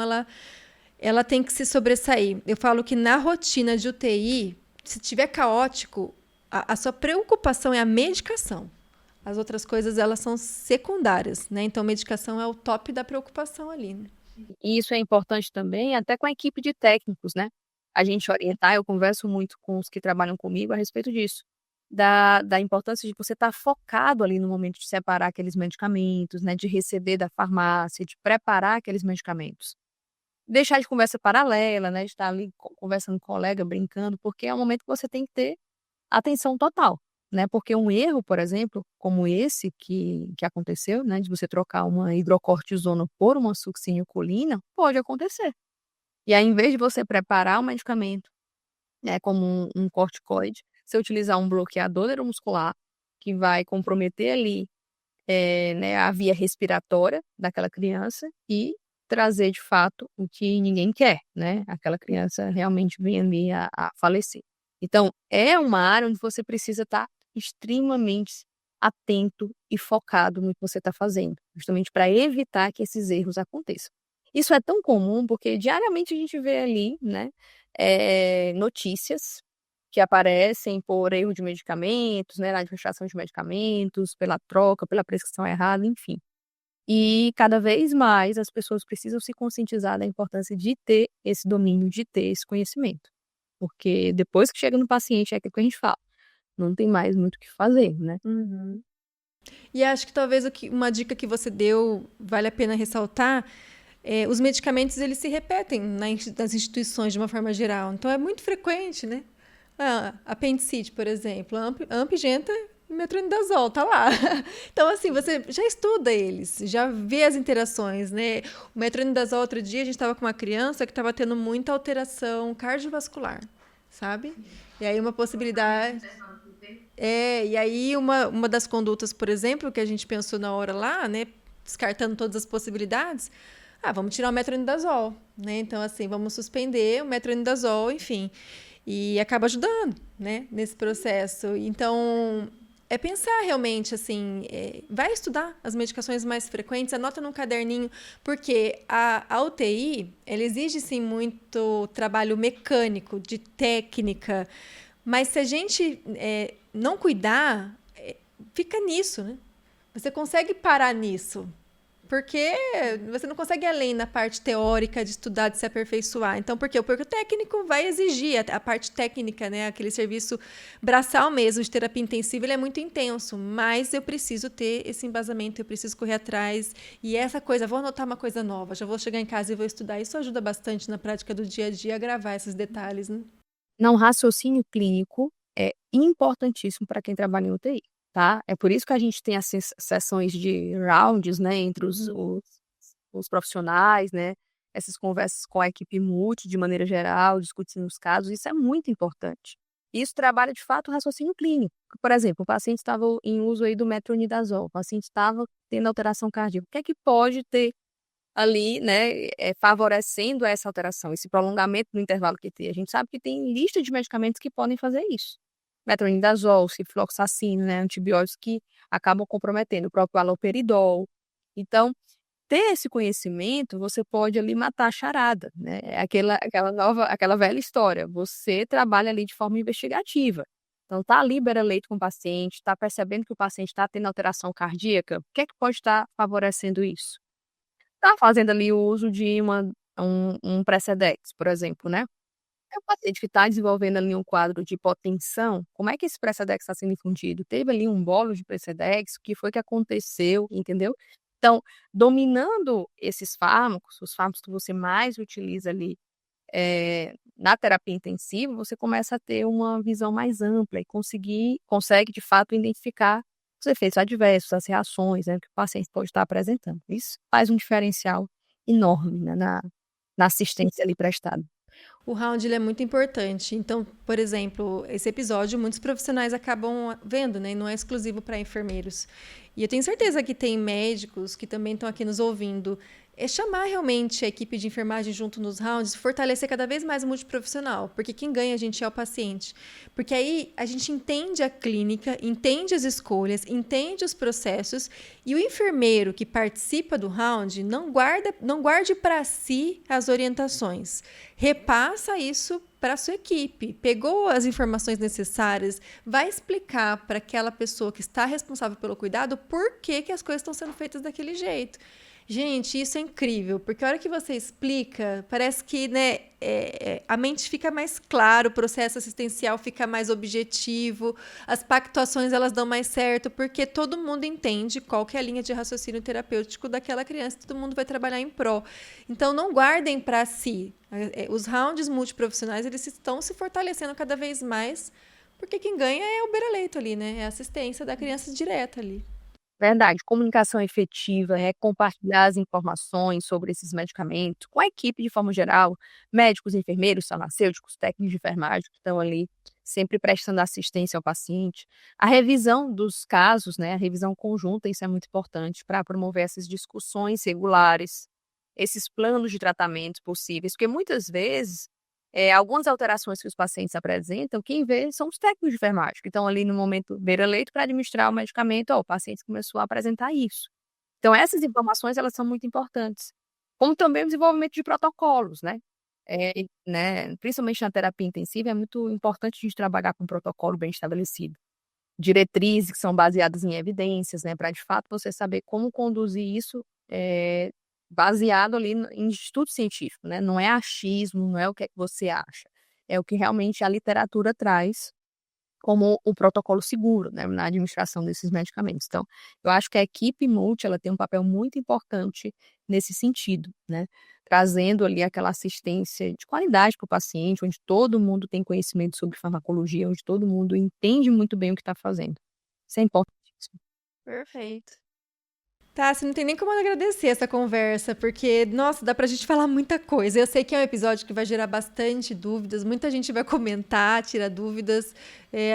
ela tem que se sobressair. Eu falo que na rotina de UTI, se tiver caótico, a sua preocupação é a medicação. As outras coisas, elas são secundárias, né? Então, medicação é o top da preocupação ali, né? E isso é importante também até com a equipe de técnicos, né? A gente orientar, eu converso muito com os que trabalham comigo a respeito disso, da importância de você estar focado ali no momento de separar aqueles medicamentos, né? De receber da farmácia, de preparar aqueles medicamentos. Deixar de conversa paralela, né? De estar ali conversando com o colega, brincando, porque é um momento que você tem que ter atenção total, né? Porque um erro, por exemplo, como esse que aconteceu, né? De você trocar uma hidrocortisona por uma succinilcolina, pode acontecer. E aí, em vez de você preparar o medicamento, né, como um corticoide, você utilizar um bloqueador neuromuscular que vai comprometer ali, né, a via respiratória daquela criança e trazer de fato o que ninguém quer, né? Aquela criança realmente vem ali a falecer. Então, é uma área onde você precisa estar extremamente atento e focado no que você está fazendo, justamente para evitar que esses erros aconteçam. Isso é tão comum porque diariamente a gente vê ali, né, notícias que aparecem por erro de medicamentos, né, na administração de medicamentos, pela troca, pela prescrição errada, enfim. E cada vez mais as pessoas precisam se conscientizar da importância de ter esse domínio, de ter esse conhecimento. Porque depois que chega no paciente, é aquilo que a gente fala, não tem mais muito o que fazer, né? Uhum. E acho que talvez uma dica que você deu vale a pena ressaltar. Os medicamentos, eles se repetem nas instituições de uma forma geral. Então, é muito frequente, né? Apendicite, por exemplo. Ampigenta e metronidazol, tá lá. Então, assim, você já estuda eles, já vê as interações, né? O metronidazol, outro dia, a gente estava com uma criança que estava tendo muita alteração cardiovascular, sabe? E aí, uma possibilidade... e aí uma das condutas, por exemplo, que a gente pensou na hora lá, né? Descartando todas as possibilidades... vamos tirar o metronidazol, né? Então, assim, vamos suspender o metronidazol, enfim. E acaba ajudando, né? Nesse processo. Então, é pensar realmente, assim, vai estudar as medicações mais frequentes, anota num caderninho, porque a UTI, ela exige, sim, muito trabalho mecânico, de técnica, mas se a gente não cuidar, fica nisso, né? Você consegue parar nisso, porque você não consegue ir além na parte teórica de estudar, de se aperfeiçoar. Então, por quê? Porque o técnico vai exigir a parte técnica, né? Aquele serviço braçal mesmo de terapia intensiva, ele é muito intenso, mas eu preciso ter esse embasamento, eu preciso correr atrás. E essa coisa, vou anotar uma coisa nova, já vou chegar em casa e vou estudar. Isso ajuda bastante na prática do dia a dia a gravar esses detalhes, né? Não, raciocínio clínico é importantíssimo para quem trabalha em UTI. Tá? É por isso que a gente tem as sessões de rounds, né, entre os profissionais, né, essas conversas com a equipe multi, de maneira geral, discutindo os casos, isso é muito importante. Isso trabalha, de fato, o raciocínio clínico. Por exemplo, o paciente estava em uso aí do metronidazol, o paciente estava tendo alteração cardíaca. O que é que pode ter ali, né, favorecendo essa alteração, esse prolongamento do intervalo que tem? A gente sabe que tem lista de medicamentos que podem fazer isso. Metronidazol, ciprofloxacino, né, antibióticos que acabam comprometendo, o próprio haloperidol. Então, ter esse conhecimento, você pode ali matar a charada, né? É aquela velha história. Você trabalha ali de forma investigativa. Então, tá ali beira-leito com o paciente, está percebendo que o paciente está tendo alteração cardíaca, o que é que pode estar favorecendo isso? Está fazendo ali o uso de um Precedex, por exemplo, né? É o paciente que está desenvolvendo ali um quadro de hipotensão, como é que esse Precedex está sendo infundido? Teve ali um bolo de Precedex, o que foi que aconteceu, entendeu? Então, dominando esses fármacos, os fármacos que você mais utiliza ali na terapia intensiva, você começa a ter uma visão mais ampla e consegue, de fato, identificar os efeitos adversos, as reações, né, que o paciente pode estar apresentando. Isso faz um diferencial enorme, né, na assistência ali prestada. O round ele é muito importante. Então, por exemplo, esse episódio muitos profissionais acabam vendo, né? E não é exclusivo para enfermeiros. E eu tenho certeza que tem médicos que também estão aqui nos ouvindo. é chamar realmente a equipe de enfermagem junto nos rounds, fortalecer cada vez mais o multiprofissional, porque quem ganha a gente é o paciente. Porque aí a gente entende a clínica, entende as escolhas, entende os processos, e o enfermeiro que participa do round não guarde para si as orientações. Repassa isso para a sua equipe. Pegou as informações necessárias, vai explicar para aquela pessoa que está responsável pelo cuidado por que as coisas estão sendo feitas daquele jeito. Gente, isso é incrível, porque a hora que você explica, parece que, né, a mente fica mais clara, o processo assistencial fica mais objetivo, as pactuações elas dão mais certo, porque todo mundo entende qual que é a linha de raciocínio terapêutico daquela criança, todo mundo vai trabalhar em pró. Então, não guardem para si. Os rounds multiprofissionais, eles estão se fortalecendo cada vez mais, porque quem ganha é o beira-leito ali, né? É a assistência da criança direta ali. Verdade, comunicação efetiva, compartilhar as informações sobre esses medicamentos com a equipe de forma geral, médicos, enfermeiros, farmacêuticos, técnicos de enfermagem que estão ali sempre prestando assistência ao paciente. A revisão dos casos, né, a revisão conjunta, isso é muito importante para promover essas discussões regulares, esses planos de tratamento possíveis, porque muitas vezes algumas alterações que os pacientes apresentam, quem vê são os técnicos de enfermagem, que estão ali no momento beira-leito para administrar o medicamento. O paciente começou a apresentar isso. Então, essas informações, elas são muito importantes. Como também o desenvolvimento de protocolos, né? Principalmente na terapia intensiva, é muito importante a gente trabalhar com um protocolo bem estabelecido. Diretrizes que são baseadas em evidências, né? Para, de fato, você saber como conduzir isso baseado ali em estudo científico, né? Não é achismo, não é o que é que você acha. É o que realmente a literatura traz como o protocolo seguro, né, na administração desses medicamentos. Então, eu acho que a equipe multi, ela tem um papel muito importante nesse sentido, né? Trazendo ali aquela assistência de qualidade para o paciente, onde todo mundo tem conhecimento sobre farmacologia, onde todo mundo entende muito bem o que está fazendo. Isso é importantíssimo. Perfeito. Tá, você não tem nem como agradecer essa conversa, porque, nossa, dá pra gente falar muita coisa. Eu sei que é um episódio que vai gerar bastante dúvidas, muita gente vai comentar, tirar dúvidas,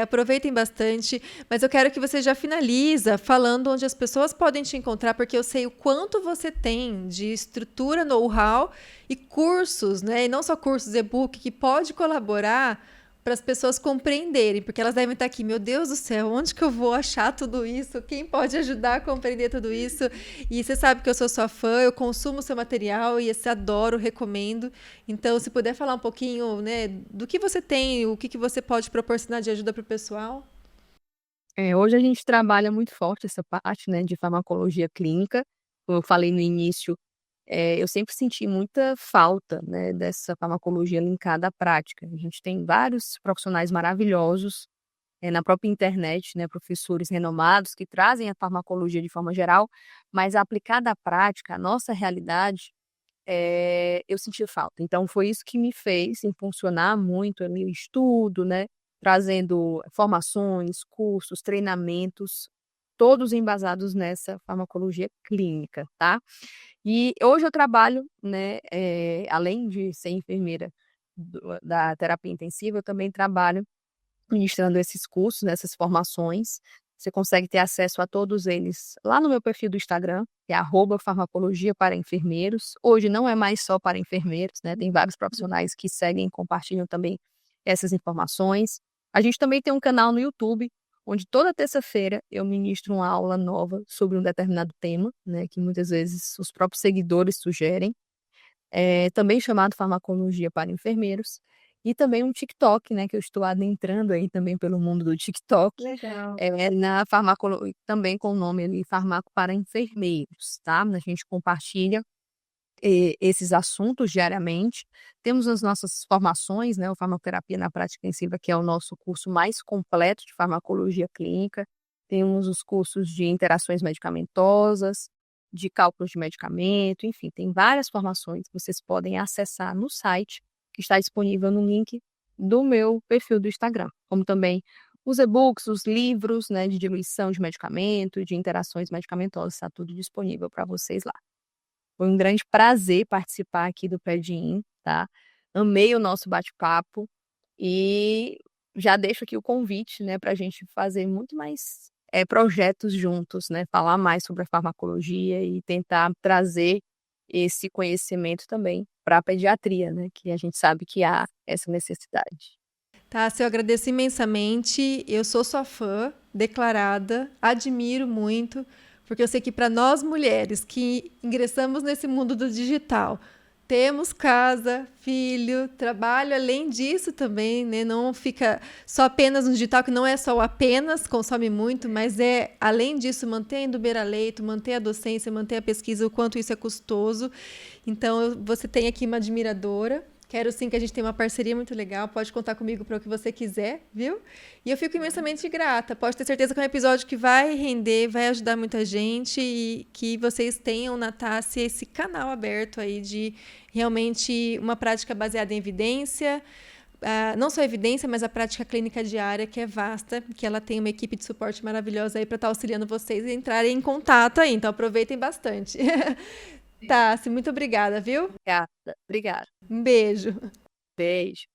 aproveitem bastante, mas eu quero que você já finaliza falando onde as pessoas podem te encontrar, porque eu sei o quanto você tem de estrutura, know-how e cursos, né? E não só cursos, e-book, que pode colaborar para as pessoas compreenderem, porque elas devem estar aqui, meu Deus do céu, onde que eu vou achar tudo isso? Quem pode ajudar a compreender tudo isso? E você sabe que eu sou sua fã, eu consumo seu material e adoro, recomendo. Então, se puder falar um pouquinho, né, do que você tem, o que você pode proporcionar de ajuda para o pessoal? Hoje a gente trabalha muito forte essa parte, né, de farmacologia clínica. Como eu falei no início, eu sempre senti muita falta, né, dessa farmacologia linkada à prática. A gente tem vários profissionais maravilhosos, na própria internet, né, professores renomados que trazem a farmacologia de forma geral, mas aplicada à prática, à nossa realidade, eu senti falta. Então foi isso que me fez impulsionar muito ali o estudo, né, trazendo formações, cursos, treinamentos, todos embasados nessa farmacologia clínica, tá? E hoje eu trabalho, né, além de ser enfermeira da terapia intensiva, eu também trabalho ministrando esses cursos, né, essas formações. Você consegue ter acesso a todos eles lá no meu perfil do Instagram, que é @farmacologia para enfermeiros. Hoje não é mais só para enfermeiros, né, tem vários profissionais que seguem e compartilham também essas informações. A gente também tem um canal no YouTube, onde toda terça-feira eu ministro uma aula nova sobre um determinado tema, né, que muitas vezes os próprios seguidores sugerem, também chamado Farmacologia para Enfermeiros, e também um TikTok, né, que eu estou adentrando aí também pelo mundo do TikTok, Legal. na também com o nome ali, Farmaco para Enfermeiros, tá? A gente compartilha esses assuntos diariamente. Temos as nossas formações, né, o Farmacoterapia na Prática Intensiva, que é o nosso curso mais completo de farmacologia clínica. Temos os cursos de interações medicamentosas, de cálculos de medicamento, enfim, tem várias formações que vocês podem acessar no site, que está disponível no link do meu perfil do Instagram, como também os e-books, os livros, né, de diluição de medicamento, de interações medicamentosas, está tudo disponível para vocês lá. Foi um grande prazer participar aqui do PEDIN, tá? Amei o nosso bate-papo e já deixo aqui o convite, né, para a gente fazer muito mais projetos juntos, né? Falar mais sobre a farmacologia e tentar trazer esse conhecimento também para a pediatria, né? Que a gente sabe que há essa necessidade. Tássia, eu agradeço imensamente. Eu sou sua fã declarada, admiro muito, porque eu sei que para nós mulheres que ingressamos nesse mundo do digital, temos casa, filho, trabalho, além disso também, né? Não fica só apenas no digital, que não é só o apenas, consome muito, mas é, além disso, manter a Induberaleito, manter a docência, manter a pesquisa, o quanto isso é custoso. Então, você tem aqui uma admiradora. Quero sim que a gente tenha uma parceria muito legal. Pode contar comigo para o que você quiser, viu? E eu fico imensamente grata. Pode ter certeza que é um episódio que vai render, vai ajudar muita gente e que vocês tenham na Tássia esse canal aberto aí de realmente uma prática baseada em evidência. Não só evidência, mas a prática clínica diária, que é vasta, que ela tem uma equipe de suporte maravilhosa aí para estar auxiliando vocês a entrarem em contato aí. Então, aproveitem bastante. Tássia, muito obrigada, viu? Obrigada. Um beijo. Beijo.